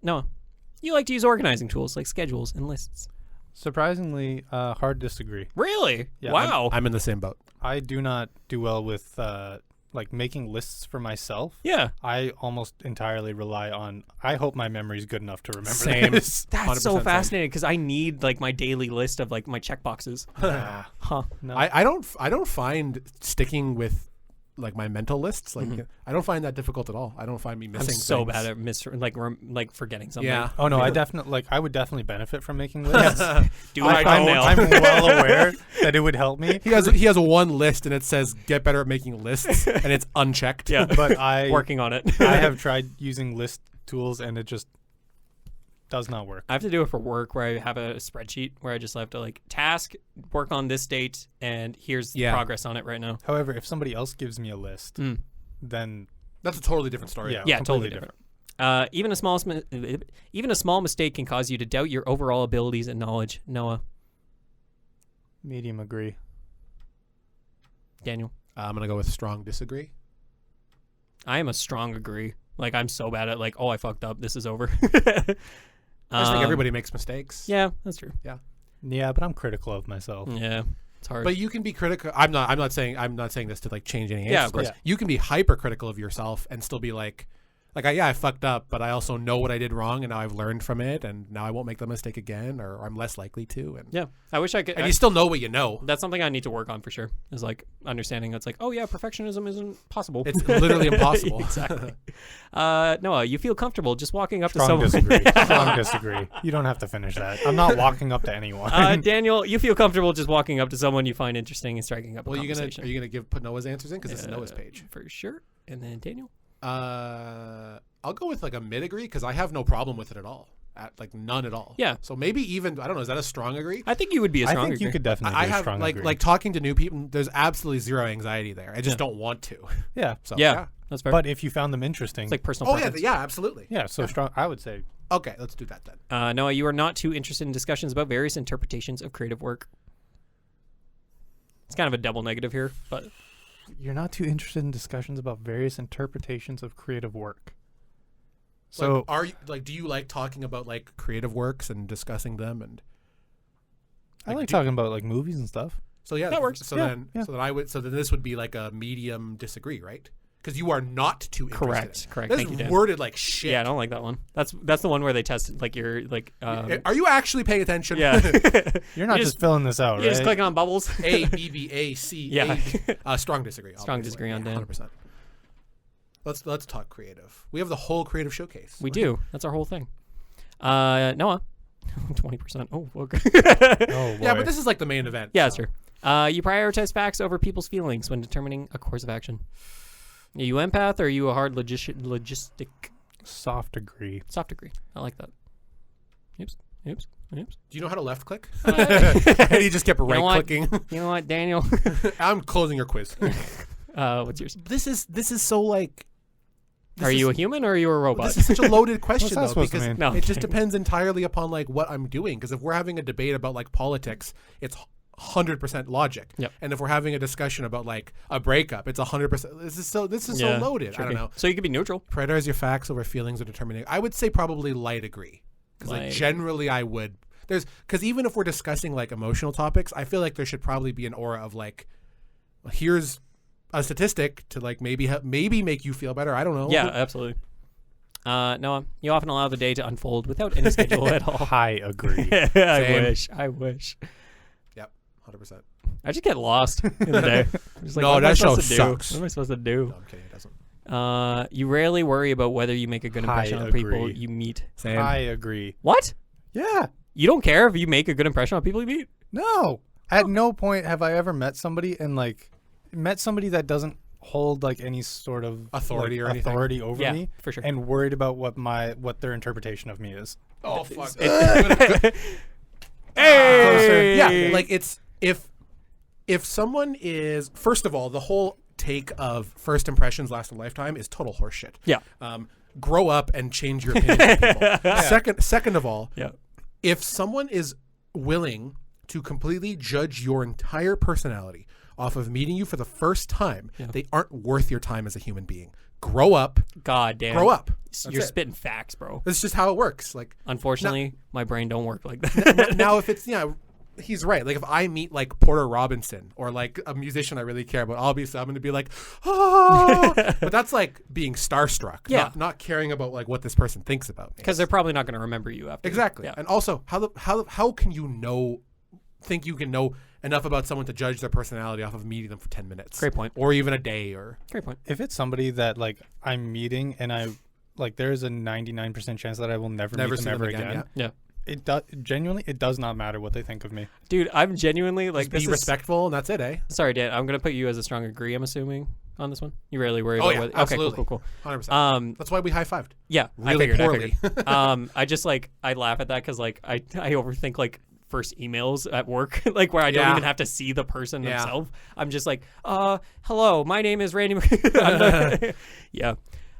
Noah, you like to use organizing tools like schedules and lists. Surprisingly, hard disagree. Really? Yeah, Wow. I'm in the same boat. I do not do well with like making lists for myself. Yeah. I almost entirely rely on. I hope my memory's good enough to remember Same. this. That's so 100% fascinating because I need like my daily list of like my check boxes. Huh. No. I don't find sticking with like my mental lists like I don't find that difficult at all. I don't find me I'm missing. so things. bad at like forgetting something. Yeah. Oh no, I would definitely benefit from making lists. Do it I'm thumbnail. well aware that it would help me. He has one list and it says get better at making lists and it's unchecked. Yeah. But I Working on it. I have tried using list tools and it just does not work. I have to do it for work where I have a spreadsheet where I just have to like task, work on this date, and here's the progress on it right now. However, if somebody else gives me a list, then That's a totally different story. Yeah. Yeah, totally completely different. Even a small mistake can cause you to doubt your overall abilities and knowledge. Noah, medium agree. Daniel, I'm gonna go with strong disagree. I am a strong agree. Like I'm so bad at like, oh, I fucked up. This is over. I just think everybody makes mistakes. Yeah, that's true. Yeah, but I'm critical of myself. Yeah, it's hard. But you can be critical. I'm not saying this to like change any answers. Yeah, of course. You can be hypercritical of yourself and still be like I fucked up, but I also know what I did wrong, and now I've learned from it, and now I won't make the mistake again, or I'm less likely to. And yeah, I wish I could. and you still know what you know. That's something I need to work on for sure. Is like understanding that's like, oh yeah, perfectionism isn't possible. It's literally impossible. Exactly. Noah, you feel comfortable just walking up Strong to someone. disagree. Strong disagree. You don't have to finish that. I'm not walking up to anyone. Daniel, you feel comfortable just walking up to someone you find interesting and striking up a Are conversation. you gonna put Noah's answers in because this is Noah's page? For sure. And then Daniel. I'll go with like a mid agree because I have no problem with it at all. Like none at all. Yeah. So maybe even I don't know. Is that a strong agree? I think you would be a I strong think you agree. could definitely I do a have strong agree. like talking to new people. There's absolutely zero anxiety there. I just don't want to. Yeah. So Yeah, that's fair. But if you found them interesting, It's like personal Oh yeah, preference. yeah, absolutely. yeah, so strong. I would say Okay, let's do that then. Noah, you are not too interested in discussions about various interpretations of creative work. It's kind of a double negative here, but you're not too interested in discussions about various interpretations of creative work. So like, are you like? Do you like talking about like creative works and discussing them? And I like talking about like movies and stuff. so yeah, That works. So Yeah, then, yeah. so then this would be like a medium disagree, right? Because you are not too interested. Correct. That's Thank you, Dan. worded like shit. yeah, I don't like that one. That's the one where they test like your like. Are you actually paying attention? Yeah. You're not You just filling this out, You're right? just clicking on bubbles. A B B A C. Yeah. Strong disagree. Strong obviously. disagree on Dan. 100%. Let's talk creative. We have the whole creative showcase. We do. That's our whole thing. Noah, 20%. Oh, okay. Oh boy. Yeah, but this is like the main event. Yeah, so. that's true. You prioritize facts over people's feelings when determining a course of action. Are you empath or are you a hard logistic Soft agree. soft degree? I like that. Oops. Do you know how to left click? Uh, And he just kept know right what? clicking. You know what, Daniel? I'm closing your quiz. What's yours? This is so like. Are you a human or are you a robot? This is such a loaded question that though supposed to because mean? No, it just depends entirely upon like what I'm doing. Because if we're having a debate about like politics, it's 100% logic. Yep. And if we're having a discussion about like a breakup, it's 100%. This is so Yeah, loaded. I tricky. don't know. So you could be neutral. Prioritize your facts over feelings or determining. I would say probably light agree because like Light. generally I would because even if we're discussing like emotional topics, I feel like there should probably be an aura of like, here's a statistic to like maybe make you feel better. I don't know. Yeah, absolutely. Noah, you often allow the day to unfold without any schedule at all. I agree. I wish. Yep, 100%. I just get lost in the day. I'm just like, No, what am I that show supposed to do? sucks. What am I supposed to do? No, I'm kidding. It doesn't. You rarely worry about whether you make a good impression on people agree. you meet. Same. I agree. What? Yeah. You don't care if you make a good impression on people you meet? No. At no point have I ever met somebody that doesn't hold like any sort of Authority or anything? authority over Yeah, me for sure. and worried about what their interpretation of me is. Oh fuck. Hey! Yeah, like it's if someone is, first of all, the whole take of first impressions last a lifetime is total horseshit. Yeah. Grow up and change your opinion of people. Second of all, Yeah. if someone is willing to completely judge your entire personality off of meeting you for the first time, they aren't worth your time as a human being. Grow up. God damn. Grow up. You're That's it. spitting facts, bro. That's just how it works. Like Unfortunately, my brain don't work like that. now, if it's he's right. Like if I meet like Porter Robinson or like a musician I really care about, obviously I'm going to be like, oh, but that's like being starstruck. Yeah. Not caring about like what this person thinks about me. Because they're probably not going to remember you after. Exactly. Yeah. And also, how can you think you can know enough about someone to judge their personality off of meeting them for 10 minutes? Great point. Or even a day or. Great point. If it's somebody that like I'm meeting and I like, there's a 99% chance that I will never meet see them ever them again, again. Yeah. It does not matter what they think of me. Dude, I'm genuinely like, Just this be is respectful and that's it, eh? Sorry, Dan. I'm gonna put you as a strong agree. I'm assuming on this one. You rarely worry about yeah, whether. absolutely. Okay, cool. 100%. That's why we high-fived. Yeah, Really I poorly. figured. I just like I laugh at that because like I overthink like first emails at work, like where I don't Yeah. even have to see the person Yeah. themselves. I'm just like, hello, my name is Randy. Yeah.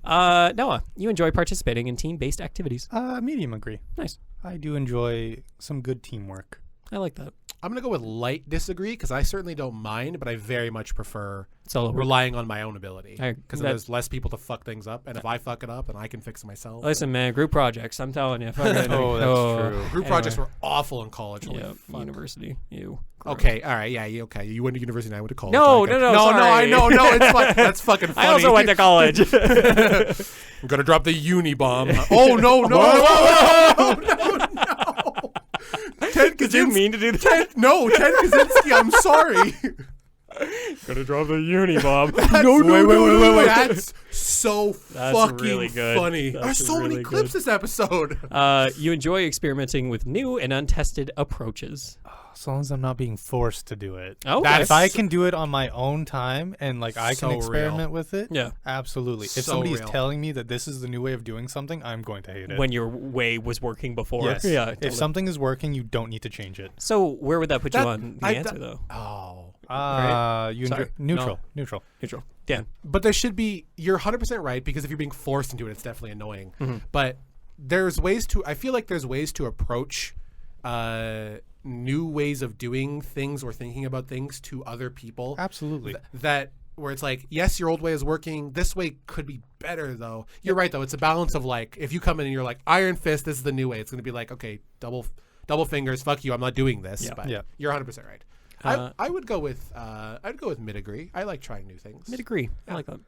Noah, you enjoy participating in team-based activities. Medium agree. Nice. I do enjoy some good teamwork. I like that. I'm going to go with light disagree because I certainly don't mind, but I very much prefer Solo work. relying on my own ability. Because that- there's less people to fuck things up. And if I fuck it up, and I can fix it myself. Listen, man, group projects. I'm telling you. Fucking- Oh, that's true. Group projects were awful in college. Holy Yeah, fuck. university. You. Okay, all right, yeah, okay. You went to university and I went to college. No, Okay. no, no, I sorry. know, no, it's fine. That's fucking funny. I also went to college. I'm gonna drop the uni bomb. Oh no. Ted Did you Kaczynski. mean to do that? Ted Kaczynski. I'm sorry. Gonna drop the uni bomb. Wait. That's so That's fucking really good. funny. That's There's so many really clips good. this episode. You enjoy experimenting with new and untested approaches. As long as I'm not being forced to do it. Okay. That's- If I can do it on my own time and like I So can experiment real. with it, Yeah. absolutely. If So somebody's real. telling me that this is the new way of doing something, I'm going to hate it. When your way was working before. yes. Yeah. If totally. something is working, you don't need to change it. So where would that put you That- on the I- answer that- though? Oh. Sorry. Neutral. No. Neutral. Neutral. Dan. But there should be, you're 100% right, because if you're being forced into it, it's definitely annoying. Mm-hmm. But I feel like there's ways to approach new ways of doing things or thinking about things to other people. Absolutely. That where it's like, yes, your old way is working. This way could be better, though. You're right, though. It's a balance of like, if you come in and you're like, Iron Fist, this is the new way. It's going to be like, okay, double fingers, fuck you. I'm not doing this. Yeah. But Yeah. you're 100% right. I would go with mid agree. I like trying new things. Mid agree. I like that.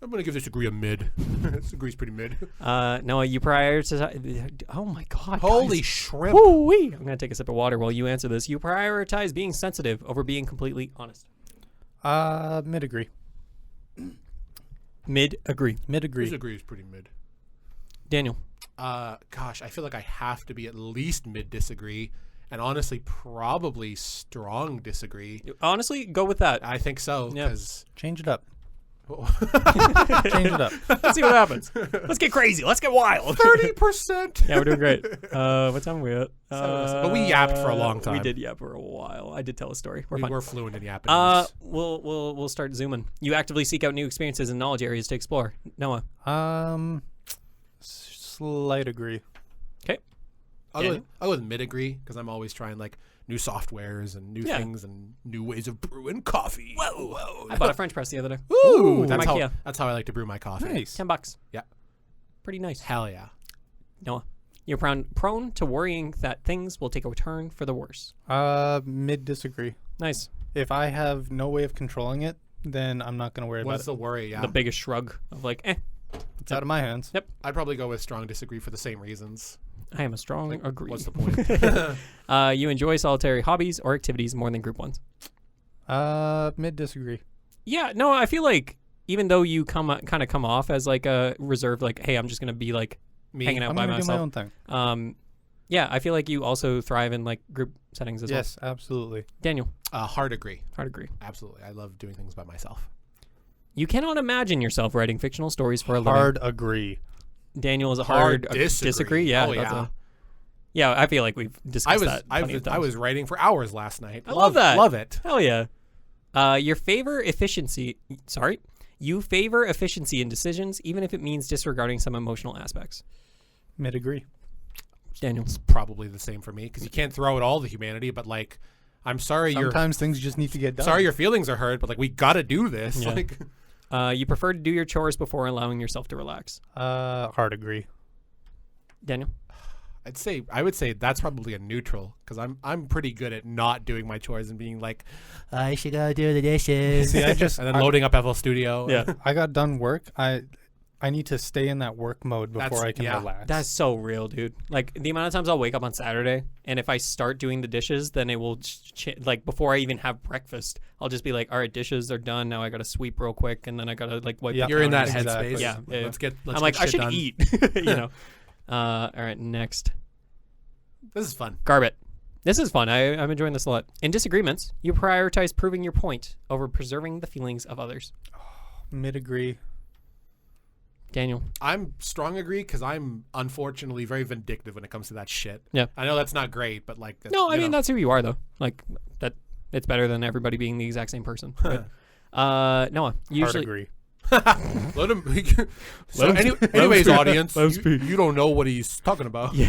I'm gonna give this degree a mid. This degree's pretty mid. Noah, you prioritize. Oh my God. Holy guys. shrimp! Woo-wee. I'm gonna take a sip of water while you answer this. You prioritize being sensitive over being completely honest. Mid agree. Mid agree. Mid This agree. degree is pretty mid. Daniel. Gosh, I feel like I have to be at least mid disagree, and honestly, probably strong disagree. Honestly, go with that. I think so. Yeah. Because Change it up. Change it up. Let's see what happens. Let's get crazy. Let's get wild. 30%. Yeah, we're doing great. What time are we at? But we yapped for a long time. We did yap for a while. I did tell a story. We're We fine. were fluent in yapping. We'll start zooming. You actively seek out new experiences and knowledge areas to explore. Noah. Slight agree. Okay. I'll go with mid agree because I'm always trying like new softwares and new Yeah. things and new ways of brewing coffee. Whoa. I bought a French press the other day. Ooh, that's Ikea. how I like to brew my coffee. Nice. $10. Yeah. Pretty nice. Hell yeah. Noah. You're prone to worrying that things will take a turn for the worse. Mid disagree. Nice. If I have no way of controlling it, then I'm not going to worry about What's it. the worry? Yeah. The biggest shrug of like, It's out of my hands. Yep. I'd probably go with strong disagree for the same reasons. I am a strong Like, agree. What's the point? You enjoy solitary hobbies or activities more than group ones. Mid disagree. Yeah, no, I feel like even though you come off as like a reserved, like, hey, I'm just gonna be like Me. hanging out I'm by going to do my myself. own thing. Yeah, I feel like you also thrive in like group settings as well. Yes, absolutely. Daniel, Hard agree. hard agree. Absolutely. I love doing things by myself. You cannot imagine yourself writing fictional stories for a living. Hard agree. Daniel is a Hard hard disagree. Yeah, Oh, that's yeah. yeah, I feel like we've discussed that. I plenty of times. was writing for hours last night. I love that. Love it. Hell yeah. You favor efficiency in decisions, even if it means disregarding some emotional aspects. Mid agree. Daniel. Probably the same for me because you can't throw out all the humanity, but like, I'm sorry Sometimes things just need to get done. sorry your feelings are hurt, but like we gotta do this. Yeah. Like, You prefer to do your chores before allowing yourself to relax. Hard agree. Daniel. I would say that's probably a neutral because I'm pretty good at not doing my chores and being like, I should go do the dishes. See, and then loading up FL Studio. Yeah. I got done work. I need to stay in that work mode before That's- I can yeah. relax. That's so real, dude. Like the amount of times I'll wake up on Saturday, and if I start doing the dishes, then it will like before I even have breakfast, I'll just be like, all right, dishes are done. Now I gotta sweep real quick, and then I gotta like wipe. Yeah. the You're in that counters. Exactly. headspace. Yeah, yeah, Let's get. Let's I'm like, get I shit should done. eat. You know. All right, next. This is fun. Garbutt. This is fun. I'm enjoying this a lot. In disagreements, you prioritize proving your point over preserving the feelings of others. Mid agree. Daniel. I'm strong agree because I'm unfortunately very vindictive when it comes to that shit. Yeah. I know that's not great, but like. No, I you mean know. that's who you are though. Like that. It's better than everybody being the exact same person. Right? Noah. Hard Usually. agree. Let him. So, Let him anyways, speak. audience, Let him you don't know what he's talking about. You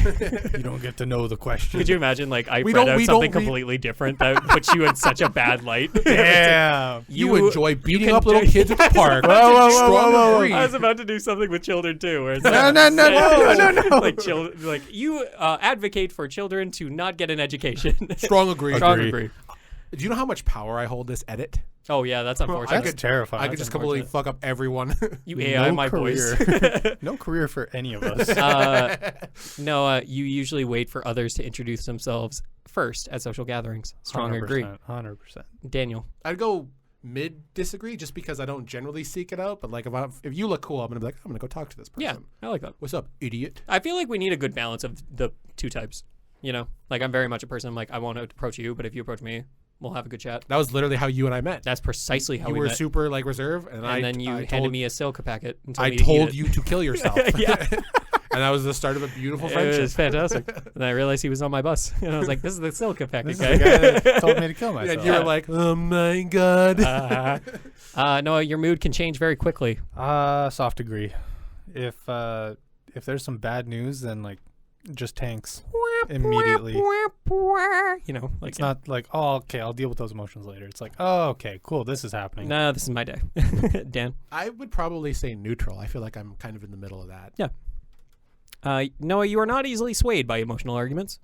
don't get to know the question. Could you imagine like I We read don't- out we something don't- we- completely different that puts you in such a bad light? Damn. You enjoy beating can up little do- kids at the park. whoa, Strong whoa. agree. I was about to do something with children too, where it's No, like, no, no. like children, like you advocate for children to not get an education. Strong agree. Strong Agree. agree. Do you know how much power I hold this edit? Oh yeah, that's unfortunate. That's could- terrifying. I could just completely fuck up everyone. You AI my voice. No career for any of us. No, you usually wait for others to introduce themselves first at social gatherings. Strong agree. 100%. Daniel. I'd go mid disagree just because I don't generally seek it out. But like if you look cool, I'm gonna be like, I'm gonna go talk to this person. Yeah, I like that. What's up, idiot? I feel like we need a good balance of the two types. You know, like I'm very much a person. Like I want to approach you, but if you approach me, we'll have a good chat. That was literally how you and I met. That's precisely how you we were met. super like reserved, and Then you handed me a Silca packet. And told I me to eat told it. you to kill yourself. Yeah. And that was the start of a beautiful It friendship. was fantastic. And I realized he was on my bus, and I was like, "This is the Silca packet This is guy." the guy that told me to kill Yeah, myself. and you were like, oh my god. No, your mood can change very quickly. Soft agree. If there's some bad news, then like just tanks immediately. You know, like It's not like, oh, okay, I'll deal with those emotions later. It's like, oh, okay, cool, this is happening. no, this is my day. Dan. I would probably say neutral. I feel like I'm kind of in the middle of that. Yeah. Noah, you are not easily swayed by emotional arguments.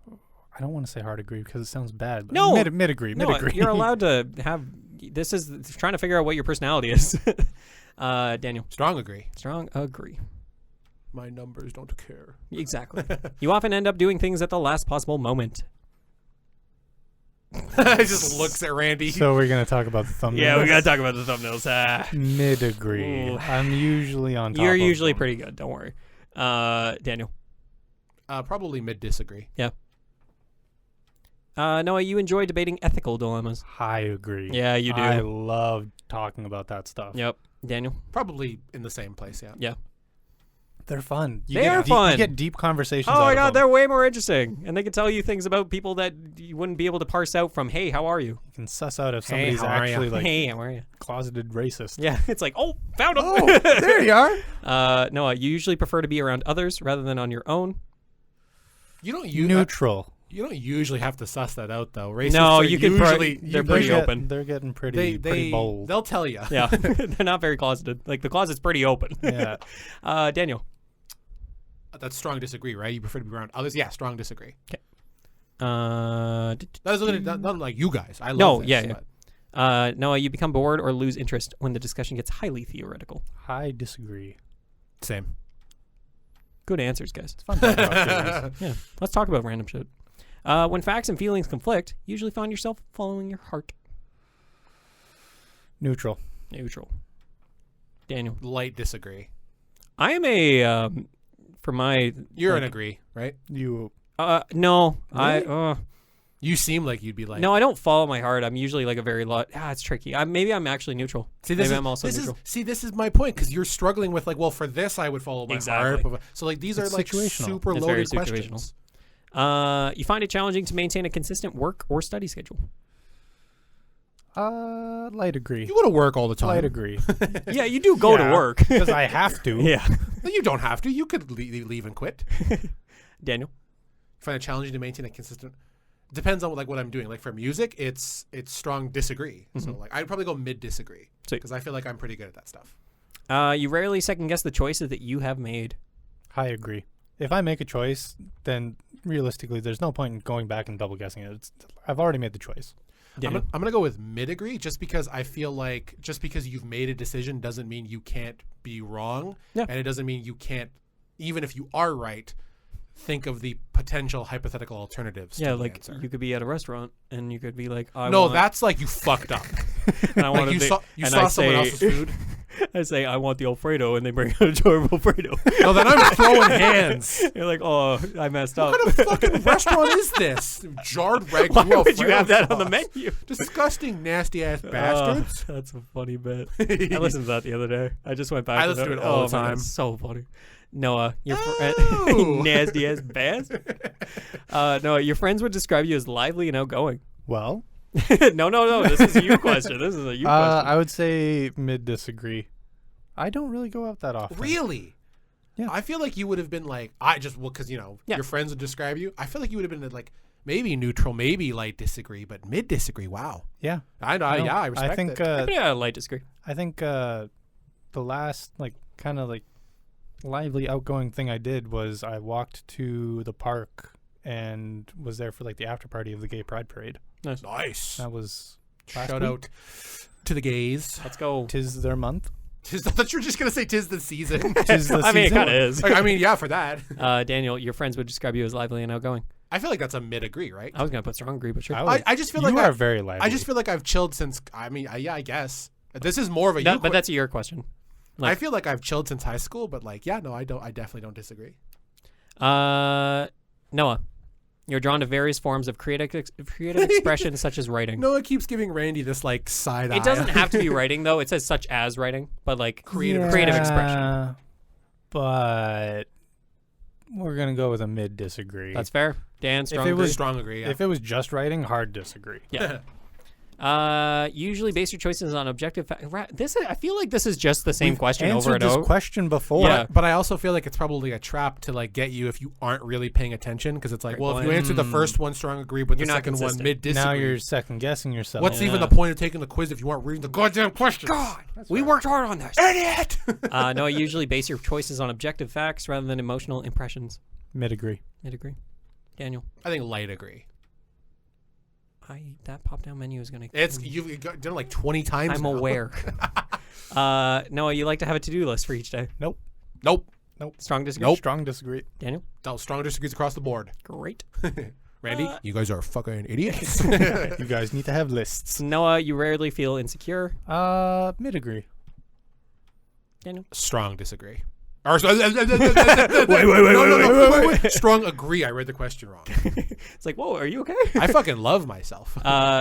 I don't want to say hard agree because it sounds bad. But No. mid agree. No, you're allowed to have. This is trying to figure out what your personality is. Daniel. Strong agree. Strong agree. My numbers don't care. Exactly. You often end up doing things at the last possible moment. I just looks at Randy. So we're gonna talk about the thumbnails. Yeah, we gotta talk about the thumbnails. Mid agree. Ooh. I'm usually on top. You're of usually them. pretty good. Don't worry. Daniel. Probably mid disagree. Noah, you enjoy debating ethical dilemmas. I agree. Yeah, you do. I love talking about that stuff. Yep. Daniel. Probably in the same place. Yeah. They're fun. They are fun. You get deep conversations. Oh out my of god, them. they're way more interesting. And they can tell you things about people that you wouldn't be able to parse out from, hey, how are you? You can suss out if Hey, somebody's how are ya? actually like Hey, how are you? closeted racist. Yeah, it's like, oh, found him. Oh, there you are. Noah, you usually prefer to be around others rather than on your own. You don't Neutral. You don't usually have to suss that out though. Racists No, are you can usually they're pretty open. They're getting pretty bold. They'll tell you. Yeah, they're not very closeted. Like the closet's pretty open. Yeah. Daniel. That's strong disagree, right? You prefer to be around others? Yeah, strong disagree. Uh, That is not like you guys. I love No, this, yeah. but- Noah, you become bored or lose interest when the discussion gets highly theoretical. I disagree. Same. Good answers, guys. It's fun talking about theories. Yeah, let's talk about random shit. When facts and feelings conflict, you usually find yourself following your heart. Neutral. Neutral. Daniel. Light disagree. I am a, for my... You're an agree, right? You. No. Really? You seem like you'd be like... No, I don't follow my heart. I'm usually like a very lot... it's tricky. Maybe I'm actually neutral. See, I'm also neutral. This is my point, because you're struggling with like, well, for this I would follow my heart. So like these It's are like situational. super It's loaded very questions. You find it challenging to maintain a consistent work or study schedule. Light agree. You go to work all the time. Light agree. Yeah, you do go to work. because I have to. Yeah. No, you don't have to. You could leave and quit. Daniel. Find it challenging to maintain a consistent... Depends on like what I'm doing. Like for music, it's strong disagree. So like I'd probably go mid disagree because I feel like I'm pretty good at that stuff. You rarely second guess the choices that you have made. I agree. If I make a choice, then realistically, there's no point in going back and double guessing it. I've already made the choice. Daniel. I'm gonna go with mid agree just because I feel like just because you've made a decision doesn't mean you can't be wrong. Yeah. And it doesn't mean you can't, even if you are right, think of the potential hypothetical alternatives. Yeah, to the like answer. you could be at a restaurant and you could be like, that's like you fucked up. I want Like you saw someone else's food. I say I want the Alfredo, and they bring out a jar of Alfredo. No, then I'm throwing hands. You're like, oh, I messed up. What kind of fucking restaurant is this? Jarred ragu Why would you Alfredo have that on the sauce. menu? Disgusting, nasty ass bastards. That's a funny bit. I listened to that the other day. I just went back. I listen to it all the my God, time. so funny. Noah, your Oh. nasty ass bastard. Noah, your friends would describe you as lively and outgoing. Well, No. This is your question. This is a you question. I would say mid disagree. I don't really go out that often. Really? Yeah. I feel like you would have been like, because your friends would describe you. I feel like you would have been like maybe neutral, maybe light disagree, but mid disagree. Wow. Yeah. I know. Yeah, I respect I think. it. Yeah, light disagree. I think the last kind of lively outgoing thing I did was I walked to the park and was there for the after party of the Gay Pride Parade. Nice. That was last Shout week. out to the gays. Let's go. 'Tis their month. I thought you were just gonna say 'tis the season. 'Tis the I mean, it season. kind of is. I mean, yeah, for that. Daniel, your friends would describe you as lively and outgoing. I feel like that's a mid agree, right? I was gonna put strong agree, but sure. I just feel you like are very lively. I just feel like I've chilled since. I mean, I guess this is more of a. But that's your question. I feel like I've chilled since high school, but I don't. I definitely don't disagree. Noah, you're drawn to various forms of creative expression, such as writing. Noah keeps giving Randy this side eye. It doesn't have to be writing though. It says such as writing, but creative expression. But we're gonna go with a mid disagree. That's fair. Dan, strong. it was- Strong agree. Yeah. If it was just writing, hard disagree. Yeah. Usually base your choices on objective I feel like this is just the same We've question answered over and this over. question before. Yeah. But I also feel like it's probably a trap to get you if you aren't really paying attention, because it's like, Great well, if point. you answer the first one strong agree, but You're the not second one consistent. mid disagree. Now you're second guessing yourself. What's even Yeah. the point of taking the quiz if you aren't reading the goddamn questions? God, we worked hard on this. Idiot! No, usually base your choices on objective facts rather than emotional impressions. Mid agree. I'd agree. Daniel, I think light agree. that pop-down menu is gonna. You've done it 20 times. I'm now. aware. Noah, you like to have a to-do list for each day. Nope. Strong disagree. Nope. Strong disagree. Daniel, No, strong disagrees across the board. great. Randy, you guys are fucking idiots. You guys need to have lists. Noah, you rarely feel insecure. Mid agree. Daniel, Strong disagree. Or, wait. Strong agree. I read the question wrong. it's like, whoa, are you okay? I fucking love myself.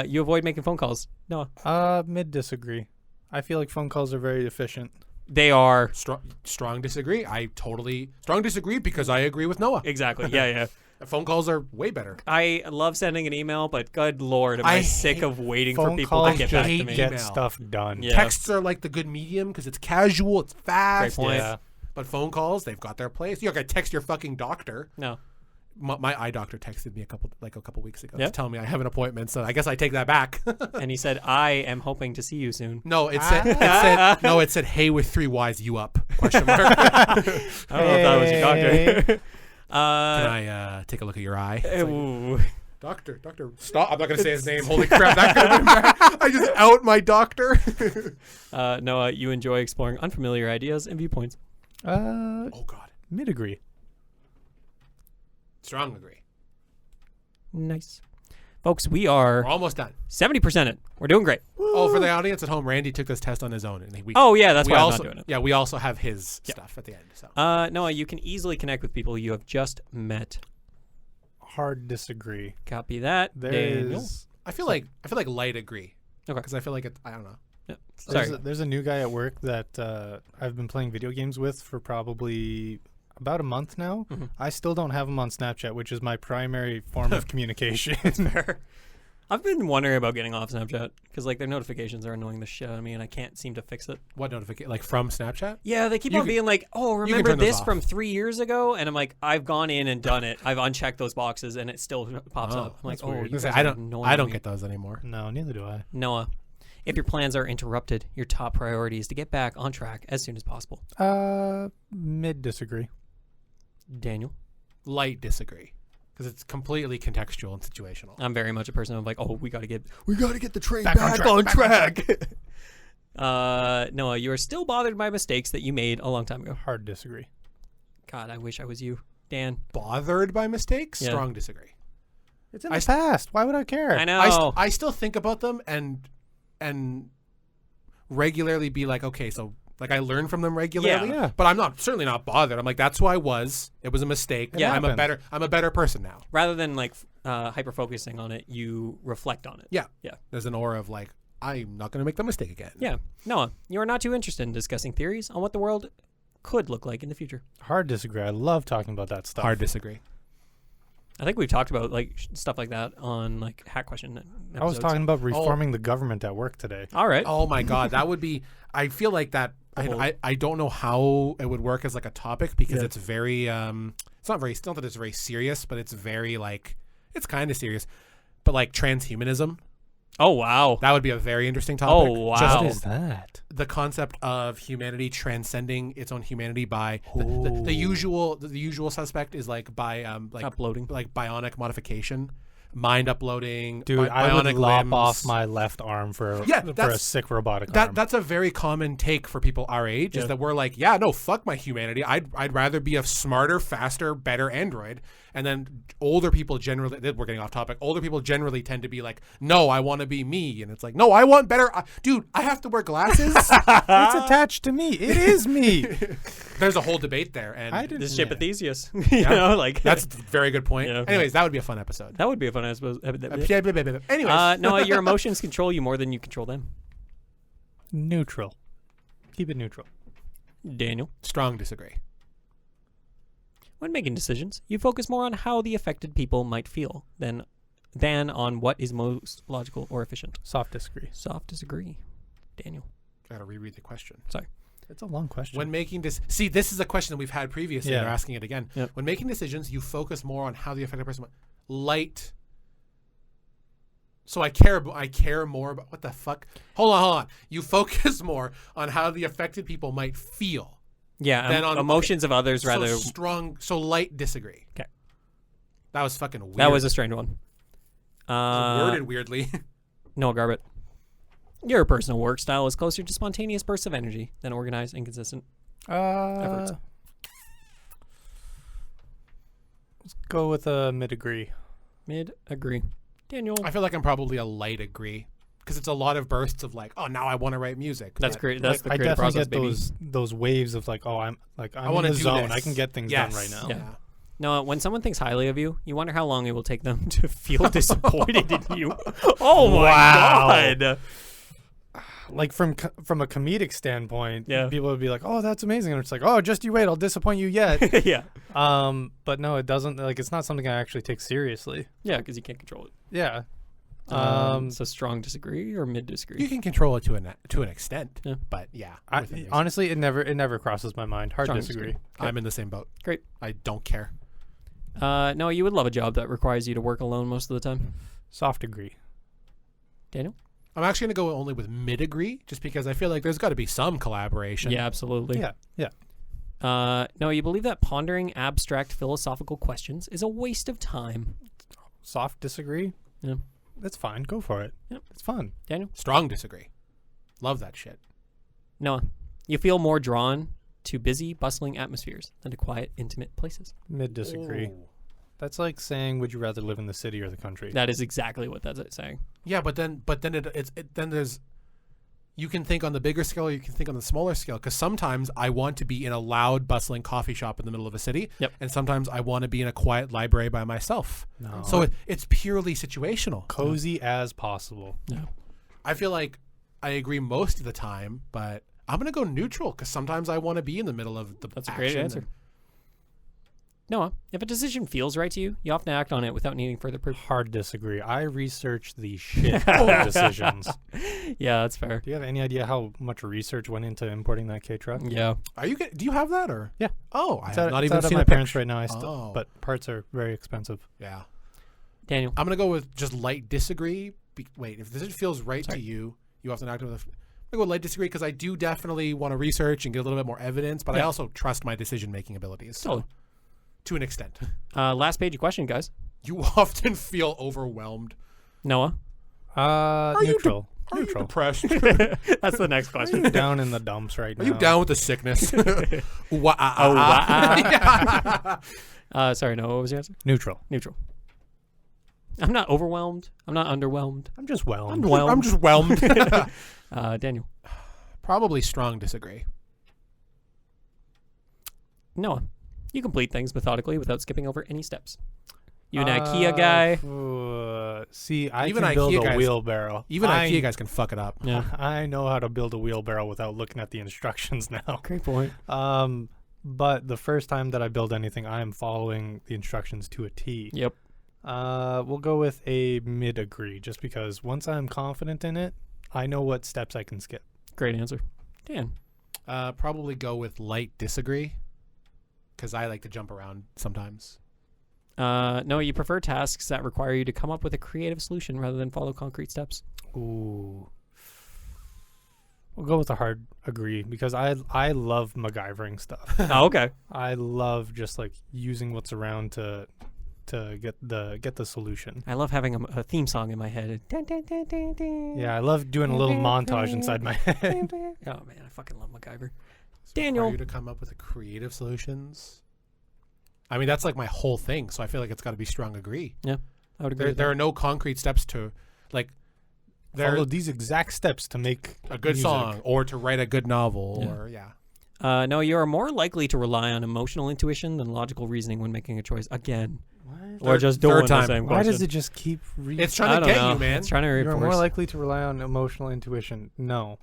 You avoid making phone calls. Noah, Mid disagree. I feel like phone calls are very efficient. they are Strong disagree. Strong disagree because I agree with Noah. exactly. Yeah. Phone calls are way better. I love sending an email, but good lord, am I sick of waiting for Phone people to calls get back to hate me. Get Email. stuff done. Yeah. Texts are like the good medium because it's casual, it's fast. Great point. Yeah. But phone calls, they've got their place. You're gonna text your fucking doctor. No. my eye doctor texted me a couple weeks ago Yeah? to tell me I have an appointment. So I guess I take that back. And he said, "I am hoping to see you soon." No, it said, "Hey with 3 Y's, you up?" Question mark. I don't know if that was your doctor. Can I take a look at your eye? It's like, Ooh. doctor, stop! I'm not gonna say his name. Holy crap! That could have been bad. I just out my doctor. Noah, you enjoy exploring unfamiliar ideas and viewpoints. Oh God, Mid-agree. strong agree. Nice. Folks, we are We're almost done. 70% it. We're doing great. Oh, for the audience at home, Randy took this test on his own, and Oh, yeah, that's we why also, I'm not doing it. Yeah, we also have his stuff at the end. So Noah, you can easily connect with people you have just met. Hard disagree. Copy that. Daniel. There's I feel like light agree. Okay. Because I feel like I don't know. Yeah. Sorry. there's a new guy at work that I've been playing video games with for probably about a month now. Mhm. I still don't have him on Snapchat, which is my primary form of communication. Fair. I've been wondering about getting off Snapchat because like their notifications are annoying the shit out of me and I can't seem to fix it. What notification? Like from Snapchat? Yeah, they keep You on can- being like, "Oh, can remember turn those this off. from 3 years ago?" And I'm like, "I've gone in and done it. I've unchecked those boxes and it still pops Oh, up." I'm like, that's "Oh, weird. you I guys are don't annoying me." get those anymore. No, neither do I. Noah, if your plans are interrupted, your top priority is to get back on track as soon as possible. Mid disagree. Daniel, Light disagree. Because it's completely contextual and situational. I'm very much a person of like, "Oh, we got to get the train Back on track. Noah, you are still bothered by mistakes that you made a long time ago. Hard disagree. God, I wish I was you. Dan, Bothered by mistakes? Yeah. Strong disagree. It's in the past. Why would I care? I know. I still think about them and regularly be like, okay, so like I learn from them regularly. Yeah. But I'm certainly not bothered. I'm like, that's who I was. It was a mistake. Yeah. I'm a happens. better person now. Rather than like hyper focusing on it, you reflect on it. Yeah. Yeah. There's an aura of like, I'm not gonna make the mistake again. Yeah. Noah, you are not too interested in discussing theories on what the world could look like in the future. Hard disagree. I love talking about that stuff. Hard disagree. I think we've talked about like stuff like that on like Hack Question episodes. I was talking about reforming the government at work today. All right. Oh my God, that would be. I feel like that. whole- I don't know how it would work as like a topic because Yeah. it's very. It's not not that it's very serious, but it's very like it's kind of serious. But like transhumanism, Oh wow. that would be a very interesting topic. Oh, wow. Just What is that? the concept of humanity transcending its own humanity by the usual suspect is like by like Uploading. like bionic modification, mind uploading. Dude, I would bionic lop limbs. off my left arm for a that's- sick robotic arm. That's a very common take for people our age. Yeah. Is that we're like, yeah, no, fuck my humanity. I'd rather be a smarter, faster, better android. And then older people generally, we're getting off topic. Older people generally tend to be like, no, I want to be me. And it's like, no, I want better. Dude, I have to wear glasses. It's attached to me. It is me. There's a whole debate there, and I didn't. This ship Theseus. you Yeah. know, like that's a very good point. Yeah. Anyways, that would be a fun episode. that would be a fun, I suppose. Anyways, Noah, your emotions control you more than you control them. Neutral. Keep it neutral. Daniel, strong disagree. when making decisions, you focus more on how the affected people might feel than on what is most logical or efficient. Soft disagree. Soft disagree. Daniel. Gotta reread the question. It's a long question. When making this, see, this is a question that we've had previously. Yeah. They're asking it again. Yep. When making decisions, you focus more on how the affected person. Light. So I care more about what the fuck. Hold on. You focus more on how the affected people might feel. Yeah, Then on- emotions of others rather. So strong. So light disagree. 'Kay. That was fucking weird. That was a strange one. worded weirdly. Noah Garbutt. Your personal work style is closer to spontaneous bursts of energy than organized and consistent efforts. Let's go with a mid-agree. Mid agree. Daniel. I feel like I'm probably a light agree because it's a lot of bursts of like, oh, now I want to write music. That's But, great. That's the I creative definitely process, get baby. those waves of like, oh, I'm wanna in the do zone. this. I can get things Yes. done right now. Yeah. No, when someone thinks highly of you, you wonder how long it will take them to feel disappointed in you. Oh my Wow. god! Like from a comedic standpoint, Yeah. people would be like, "Oh, that's amazing," and it's like, "Oh, just you wait, I'll disappoint you yet." Yeah, But no, it doesn't. Like, it's not something I actually take seriously. yeah, because you can't control it. Yeah. So strong disagree or mid You disagree? can control it to an extent. Yeah. But yeah. within reason. Honestly, it never crosses my mind. Hard Strong disagree. disagree. I'm in the same boat. Great. I don't care. No, you would love a job that requires you to work alone most of the time. Soft agree. Daniel? I'm actually going to go only with mid-agree, just because I feel like there's got to be some collaboration. Yeah, absolutely. Yeah. No, you believe that pondering abstract philosophical questions is a waste of time. Soft disagree. Yeah. That's fine. Go for it. Yep. It's fun. Daniel? Strong disagree. Love that shit. Noah, you feel more drawn to busy, bustling atmospheres than to quiet, intimate places. Mid disagree. Ooh. That's like saying, would you rather live in the city or the country? That is exactly what that's saying. Yeah, but then there's, you can think on the bigger scale, or you can think on the smaller scale. Because sometimes I want to be in a loud, bustling coffee shop in the middle of a city. Yep. And sometimes I want to be in a quiet library by myself. No. So it's purely situational. Cozy as possible. No. I feel like I agree most of the time, but I'm gonna go neutral because sometimes I want to be in the middle of the. That's a action great answer. Noah, if a decision feels right to you, you often act on it without needing further proof. Hard disagree. I research the shit out of decisions. Yeah, that's fair. Do you have any idea how much research went into importing that K truck? Yeah. Are you? Do you have that or? Yeah. Oh, I It's have out, not it's even out at seen my a parents picture. right now. I still, Oh. but parts are very expensive. Yeah. Daniel. I'm gonna go with just light disagree. Wait, if the decision feels right Sorry. to you, you often act with. I'm gonna go with light disagree because I do definitely want to research and get a little bit more evidence, but I Yeah. also trust my decision making abilities. So, Totally. to an extent. Last page of question, guys. You often feel overwhelmed. Noah. Neutral. Are you Neutral. depressed? That's the next question. Down in the dumps right Are now. you down with the sickness? Sorry, Noah, what was your answer? Neutral. Neutral. I'm not overwhelmed. I'm not underwhelmed. I'm just I'm whelmed. whelmed. I'm just whelmed. Daniel. Probably strong disagree. Noah. You complete things methodically without skipping over any steps. You an IKEA guy. See, I Even can build IKEA a guys- wheelbarrow. Even I, IKEA guys can fuck it up. Yeah. I know how to build a wheelbarrow without looking at the instructions now. Great point. But the first time that I build anything, I am following the instructions to a T. Yep. We'll go with a mid agree, just because once I'm confident in it, I know what steps I can skip. Great answer. Dan. Probably go with light disagree because I like to jump around sometimes. No, you prefer tasks that require you to come up with a creative solution rather than follow concrete steps. Ooh. We'll go with a hard agree because I love MacGyvering stuff. Oh, okay. I love just like using what's around to get the solution. I love having a theme song in my head. Yeah, I love doing a little montage inside my head. Oh man, I fucking love MacGyver. Does it Daniel. require you to come up with creative solutions. I mean, that's like my whole thing. So I feel like it's got to be strong agree. I would agree. There are no concrete steps to, like, Follow these exact steps to make a good music. song or to write a good novel Yeah. or No, you are more likely to rely on emotional intuition than logical reasoning when making a choice. Again, What? or just third doing the time. same Why question. does it just keep It's I trying to don't get know. you, man. It's trying to You're reinforce. more likely to rely on emotional intuition. No.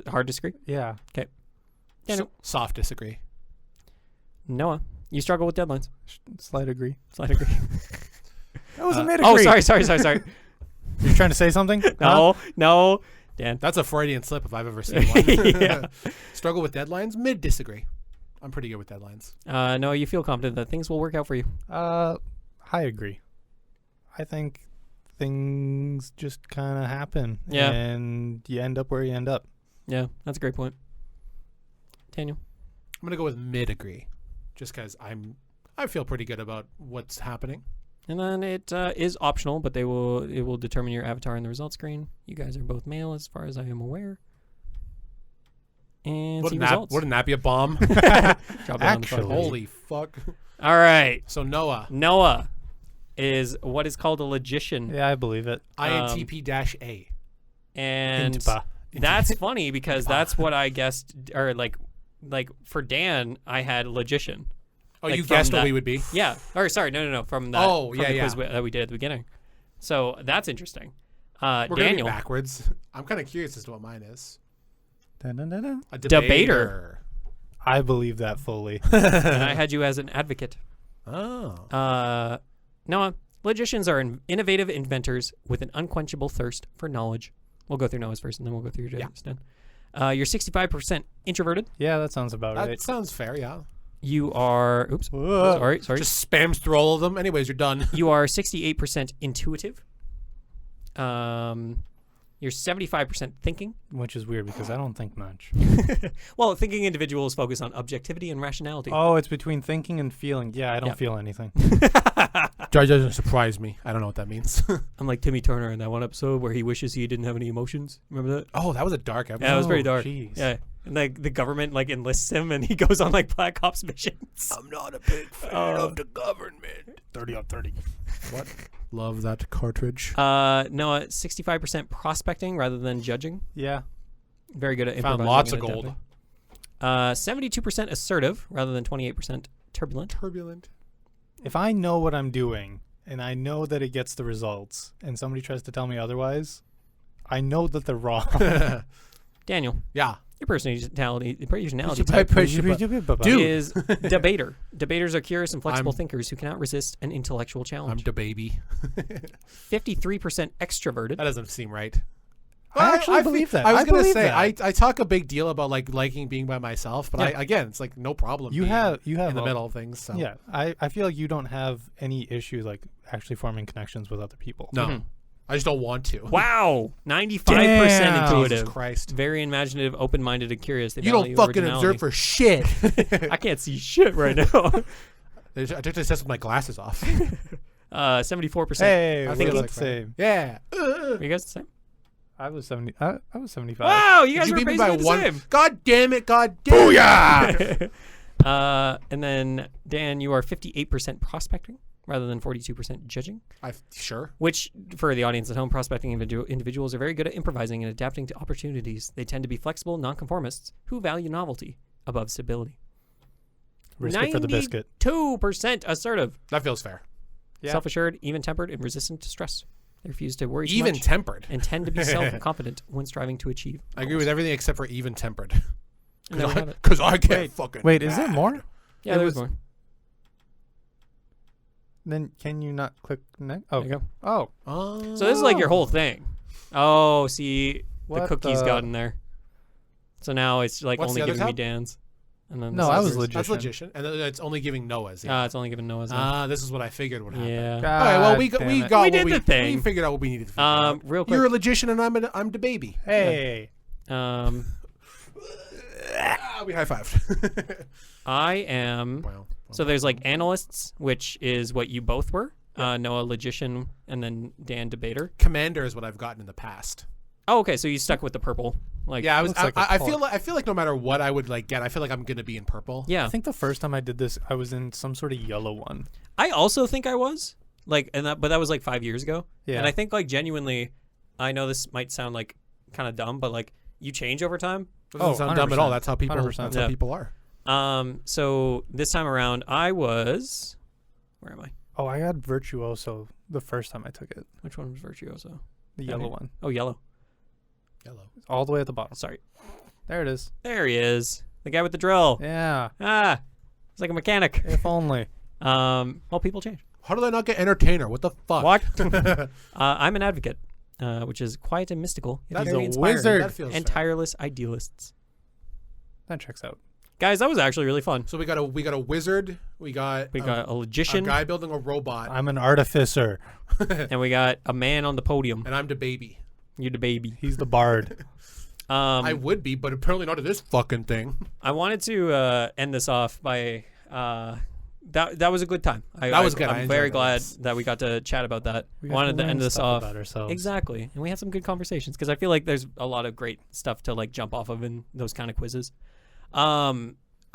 Hard disagree. Yeah. Daniel. Soft disagree. Noah, you struggle with deadlines. Slight agree. Slight agree. That was a mid Oh, agree. sorry. You're trying to say something? No, Dan. That's a Freudian slip if I've ever seen one. Yeah. Struggle with deadlines. Mid disagree. I'm pretty good with deadlines. No, you feel confident that things will work out for you. High agree. I think things just kind of happen. Yeah. And you end up where you end up. Yeah, that's a great point. Daniel. I'm gonna go with mid agree, just because I feel pretty good about what's happening. And then it is optional, but it will determine your avatar in the results screen. You guys are both male, as far as I am aware. And see results. Wouldn't that be a bomb? Drop it on the phone. Actually. Holy fuck! All right. So Noah, Noah is what is called a logician. Yeah, I believe it. INTP-A. And Intipa. that's funny because that's what I guessed, or like for Dan, I had logician. Oh, Like you from guessed what that- we would be. Yeah. Or sorry, no. From that. Oh, from yeah, the yeah. quiz that we did at the beginning. So that's interesting. We're gonna be Daniel, backwards. I'm kind of curious as to what mine is. Da-da-da-da. A Debater. I believe that fully. and I had you as an advocate. Oh. Noah, logicians are innovative inventors with an unquenchable thirst for knowledge. We'll go through Noah's first, and then we'll go through your Yeah. Dan. You're 65% introverted. Yeah, that sounds about That right. sounds fair, yeah. You are. Oops. Whoa. Sorry. Just spams through all of them. Anyways, you're done. You are 68% intuitive. You're 75% thinking. Which is weird because I don't think much. Well, thinking individuals focus on objectivity and rationality. Oh, it's between thinking and feeling. Yeah, I don't feel anything. Judge doesn't surprise me. I don't know what that means. I'm like Timmy Turner in that one episode where he wishes he didn't have any emotions. Remember that? Oh, that was a dark episode. Yeah, it was pretty Oh, dark. jeez. Yeah. And like the government like enlists him and he goes on like Black Ops missions. I'm not a big fan of the government. 30 on 30. What? Love that cartridge. Noah, 65% prospecting rather than judging. Yeah. Very good at Found improvising. lots and of gold. adapting. 72% assertive rather than 28% turbulent. Turbulent. If I know what I'm doing and I know that it gets the results and somebody tries to tell me otherwise, I know that they're wrong. Daniel, Yeah. your personality Dude. type is debater. Debaters are curious and flexible I'm- thinkers who cannot resist an intellectual I'm challenge. the baby. 53% extroverted. That doesn't seem right. I actually feel- believe that. I was I gonna believe say that. I talk a big deal about like liking being by myself, but Yeah. again, it's like no problem. You being have in the a- middle of things. So. Yeah, I feel like you don't have any issue like actually forming connections with other people. No, Mhm. I just don't want to. Wow. 95% Damn. intuitive. Jesus Christ. Very imaginative, open-minded, and curious. They You value don't fucking originality. observe for shit. I can't see shit right now. I took this test with my glasses off. 74%. Hey, I think we're it's the same. Yeah. Are you guys the same? I was 70. I was 75. Wow, you guys You were beat me basically by the one. same. God damn it. God damn it. Booyah! And then, Dan, you are 58% prospecting rather than 42% judging, Sure. which, for the audience at home, prospecting individuals are very good at improvising and adapting to opportunities. They tend to be flexible nonconformists who value novelty above stability. Risk it for the biscuit. 2% assertive, That feels fair. Yeah. self-assured, even-tempered, and resistant to stress. They refuse to worry too Even much tempered. and tend to be self-confident when striving to achieve. I agree with everything except for even tempered. And there we have it. Because I get fucking. Wait, is there mad. more? Yeah, It there's was- more. Then can you not click next? There Oh, you go. oh, Oh. So this is like your whole thing. Oh, see, the What cookies the- got in there. So now it's like What's only the other giving me tab? Dan's. And then No, this I is was yours. legit. That's logician, and then it's only giving Noah's. Yeah. It's only giving Noah's. now. This is what I figured would happen. Yeah. All right. Well, we God got damn it. what We did the thing. We figured out what we needed to figure out. Real quick. You're a logician, and I'm the baby. Hey. We high fived. I am. Wow. So there's like analysts, which is what you both were. Noah logician, and then Dan debater. Commander is what I've gotten in the past. Oh, okay. So you stuck with the purple. Like Yeah, I was. looks like a I color. feel like no matter what I would like get, I feel like I'm gonna be in purple. Yeah. I think the first time I did this, I was in some sort of yellow one. I also think I was like, but that was like 5 years ago. Yeah. And I think like genuinely, I know this might sound like kind of dumb, but like you change over time. It doesn't Oh, sound dumb at all. 100%. That's how people. 100%. That's Yeah. how people are. So this time around, I was. Where am I? Oh, I got virtuoso the first time I took it. Which one was virtuoso? The Down yellow here. one, Oh, yellow. Yellow. all the way at the bottom. Sorry. There it is. There he is. The guy with the drill. Yeah. It's like a mechanic. If only. Well, people change. How did I not get entertainer? What the fuck? What? I'm an advocate, which is quiet and mystical, yet That's very a inspiring, wizard. That feels and fair. tireless idealists. That checks out. Guys, that was actually really fun. So we got a wizard. We got We got a a logician, guy building a robot, I'm an artificer. and we got a man on the podium. and I'm the baby. You're the baby. He's the bard. I would be, but apparently not to this fucking thing. I wanted to end this off by that was a good time. That was good. I I'm enjoyed very it. glad that we got to chat about that. We got Wanted to learn end this stuff off about ourselves. exactly, and we had some good conversations because I feel like there's a lot of great stuff to like jump off of in those kind of quizzes.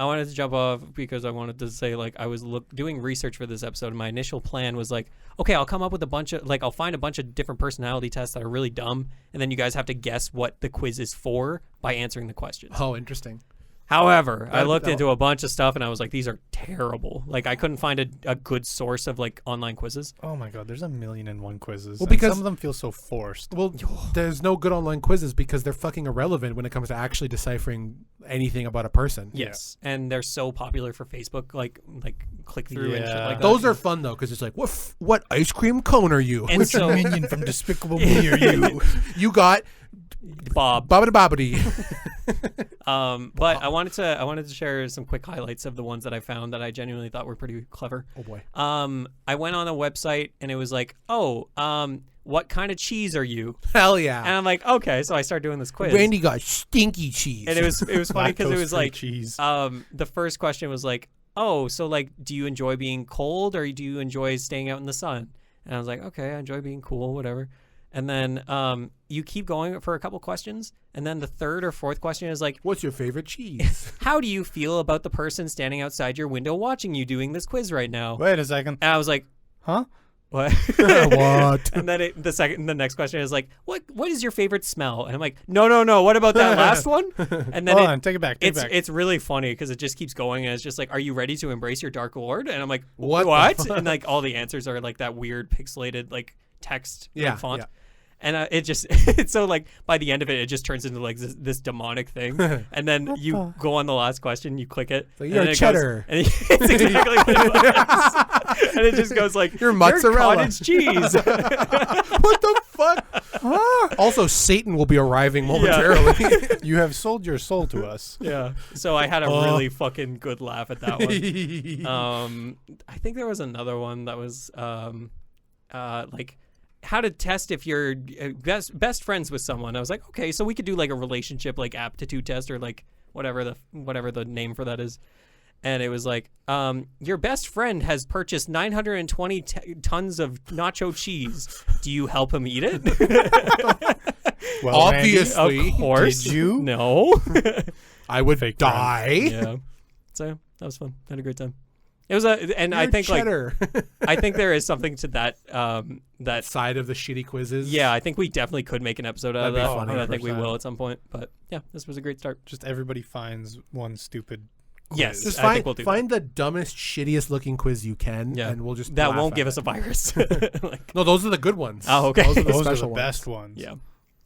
I wanted to jump off because I wanted to say like I was doing research for this episode, and my initial plan was like, okay, I'll come up with a bunch of I'll find a bunch of different personality tests that are really dumb, and then you guys have to guess what the quiz is for by answering the questions. Oh, interesting. However, I looked that- into a bunch of stuff and I was like, these are terrible. Like I couldn't find a good source of like online quizzes. Oh my god, there's 1,000,001 quizzes. Well, and because- some of them feel so forced. Well, there's no good online quizzes because they're fucking irrelevant when it comes to actually deciphering anything about a person. Yes, and they're so popular for Facebook, like click through and shit Yeah. like that. Those are fun though because it's like, what ice cream cone are you? And so minion from Despicable Me are you? You got Bob. bobbity bobbity. But I wanted to share some quick highlights of the ones that I found that I genuinely thought were pretty clever. Oh boy. I went on a website and it was like, what kind of cheese are you? Hell yeah. And I'm like, okay. So I started doing this quiz. Randy got stinky cheese. And it was funny because it was Lactose-free like, cheese. the first question was like, oh, so like, do you enjoy being cold or do you enjoy staying out in the sun? And I was like, okay, I enjoy being cool, whatever. And then you keep going for a couple questions, and then the third or fourth question is like, what's your favorite cheese? how do you feel about the person standing outside your window watching you doing this quiz right now? Wait a second. And I was like, Huh? what? What? And then the next question is like, what is your favorite smell? And I'm like, no, what about that last one? And then Hold on, take it back. Take it back. it's really funny because it just keeps going, and it's just like, are you ready to embrace your dark lord? And I'm like, What the what? fuck? And like all the answers are like that weird pixelated like text like, font. Yeah. And it just, it's so like by the end of it just turns into like this demonic thing. And then you go on the last question, you click it. So and you're then a it cheddar. Goes, and it's exactly what it was. And it just goes like, You're mozzarella. cottage cheese. What the fuck? Also, Satan will be arriving momentarily. You have sold your soul to us. Yeah. So I had a really fucking good laugh at that one. I think there was another one that was like how to test if you're best friends with someone. I was like, okay, so we could do like a relationship like aptitude test or like whatever the name for that is. And it was like, your best friend has purchased 920 tons of nacho cheese. Do you help him eat it? Well, Obviously. Randy, Of course. Did you? No. I would Fake die. Yeah. So that was fun. I had a great time. It was and You're I think cheddar. like I think there is something to that that Side of the shitty quizzes. yeah, I think we definitely could make an episode out of That'd that. be funny. And I think we 100%. will at some point. But yeah, this was a great start. Just everybody finds one stupid quiz. Yes. Just I think we'll do find the dumbest, shittiest looking quiz you can, Yeah. and we'll just That laugh won't at give it. us a virus. Like, No, those are the good ones. Oh, okay. Those are the Those are special the ones. best ones. yeah.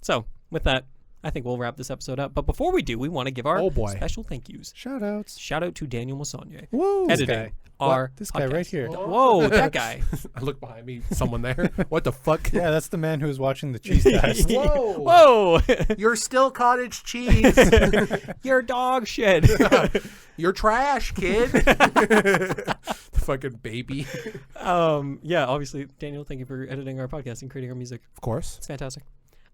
So with that, I think we'll wrap this episode up. But before we do, we want to give our Oh, boy. special thank yous. Shout outs. Shout out to Daniel Mosonier, Whoa. editing guy. our This guy right podcast. here. Whoa, that guy. I look behind me. Someone there. What the fuck? Yeah, that's the man who was watching the cheese test. Whoa. Whoa. You're still cottage cheese. You're dog shit. You're trash, kid. Fucking baby. Yeah, obviously, Daniel, thank you for editing our podcast and creating our music. Of course. It's fantastic.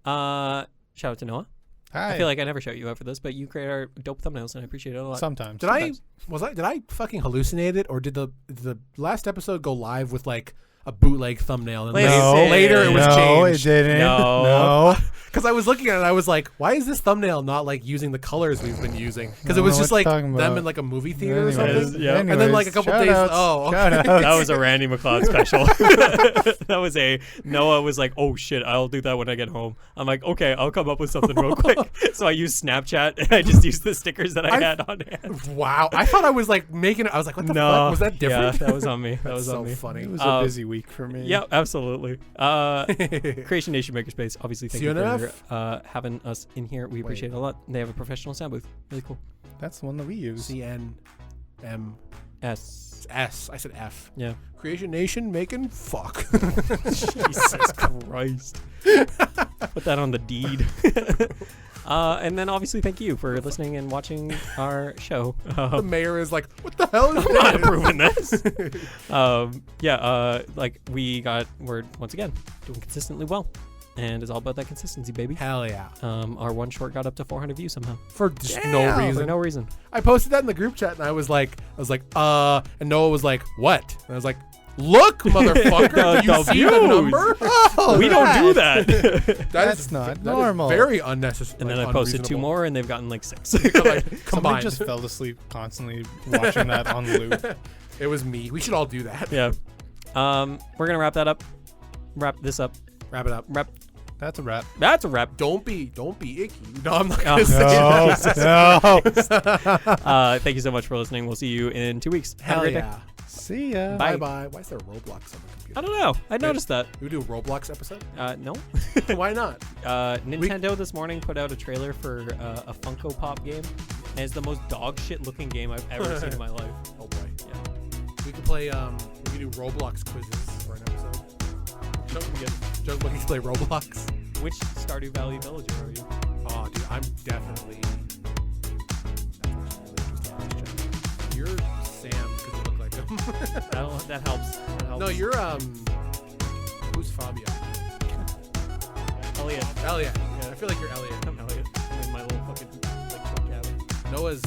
Shout out to Noah. Hi. I feel like I never shout you out for this, but you create our dope thumbnails, and I appreciate it a lot. Sometimes. Did I fucking hallucinate it, or did the last episode go live with like a bootleg thumbnail? And Listen. later it was no, changed. it didn't. No. Because I was looking at it, and I was like, why is this thumbnail not like using the colors we've been using? Because I it was don't know just what like you're talking them about. in like a movie theater or Anyways, something. Yeah. And then like a couple days. shout-outs, Oh, shout-outs. That was a Randy McLeod special. That was a Noah was like, oh shit, I'll do that when I get home. I'm like, okay, I'll come up with something real quick. So I used Snapchat and I just used the stickers that I had on hand. Wow. I thought I was like making it. I was like, what the fuck? Was that different? Yeah, that was on me. That That's was so on me. funny. It was a busy week for me. Yeah, absolutely. Creation Nation Makerspace, obviously, thank you for having us in here. We appreciate it a lot. They have a professional sound booth. Really cool. That's the one that we use. CNM. S. It's S. I said F. Yeah. Creation Nation making fuck. Jesus Christ. Put that on the deed. And then obviously thank you for listening and watching our show. The mayor is like, what the hell is I'm not this? approving this. Like we're once again doing consistently well. And it's all about that consistency, baby. Hell yeah. Our one short got up to 400 views somehow. For just For no reason. no reason. I posted that in the group chat and I was like, and Noah was like, what? And I was like, look, motherfucker, do you The see the views. number? Oh, We don't do that. That's not normal. Very unnecessary. And then I posted 2 more and theyve gotten like 6. Like, Somebody combined. just fell asleep constantly watching that on loop. It was me. We should all do that. Yeah. We're gonna wrap this up. Wrap it up. That's a wrap. That's a wrap. Don't be icky. No, I'm not Oh, gonna say that. No. Thank you so much for listening. We'll see you in 2 weeks. Have a Hell great day. yeah. See ya. Bye. Bye. Why is there Roblox on the computer? I don't know. I noticed that. We do a Roblox episode? No. Why not? Nintendo this morning put out a trailer for a Funko Pop game, and it's the most dog shit looking game I've ever seen in my life. Oh boy. Yeah. We could play. We could do Roblox quizzes for an episode. Just looking to play Roblox. Which Stardew Valley villager are you? Oh, dude, I'm definitely You're Sam because you look like him. That helps. That helps. No, you're who's Fabio? Elliot. Elliot. Yeah, I feel like you're Elliot. I'm Elliot. I'm in my little fucking like cabin. Noah's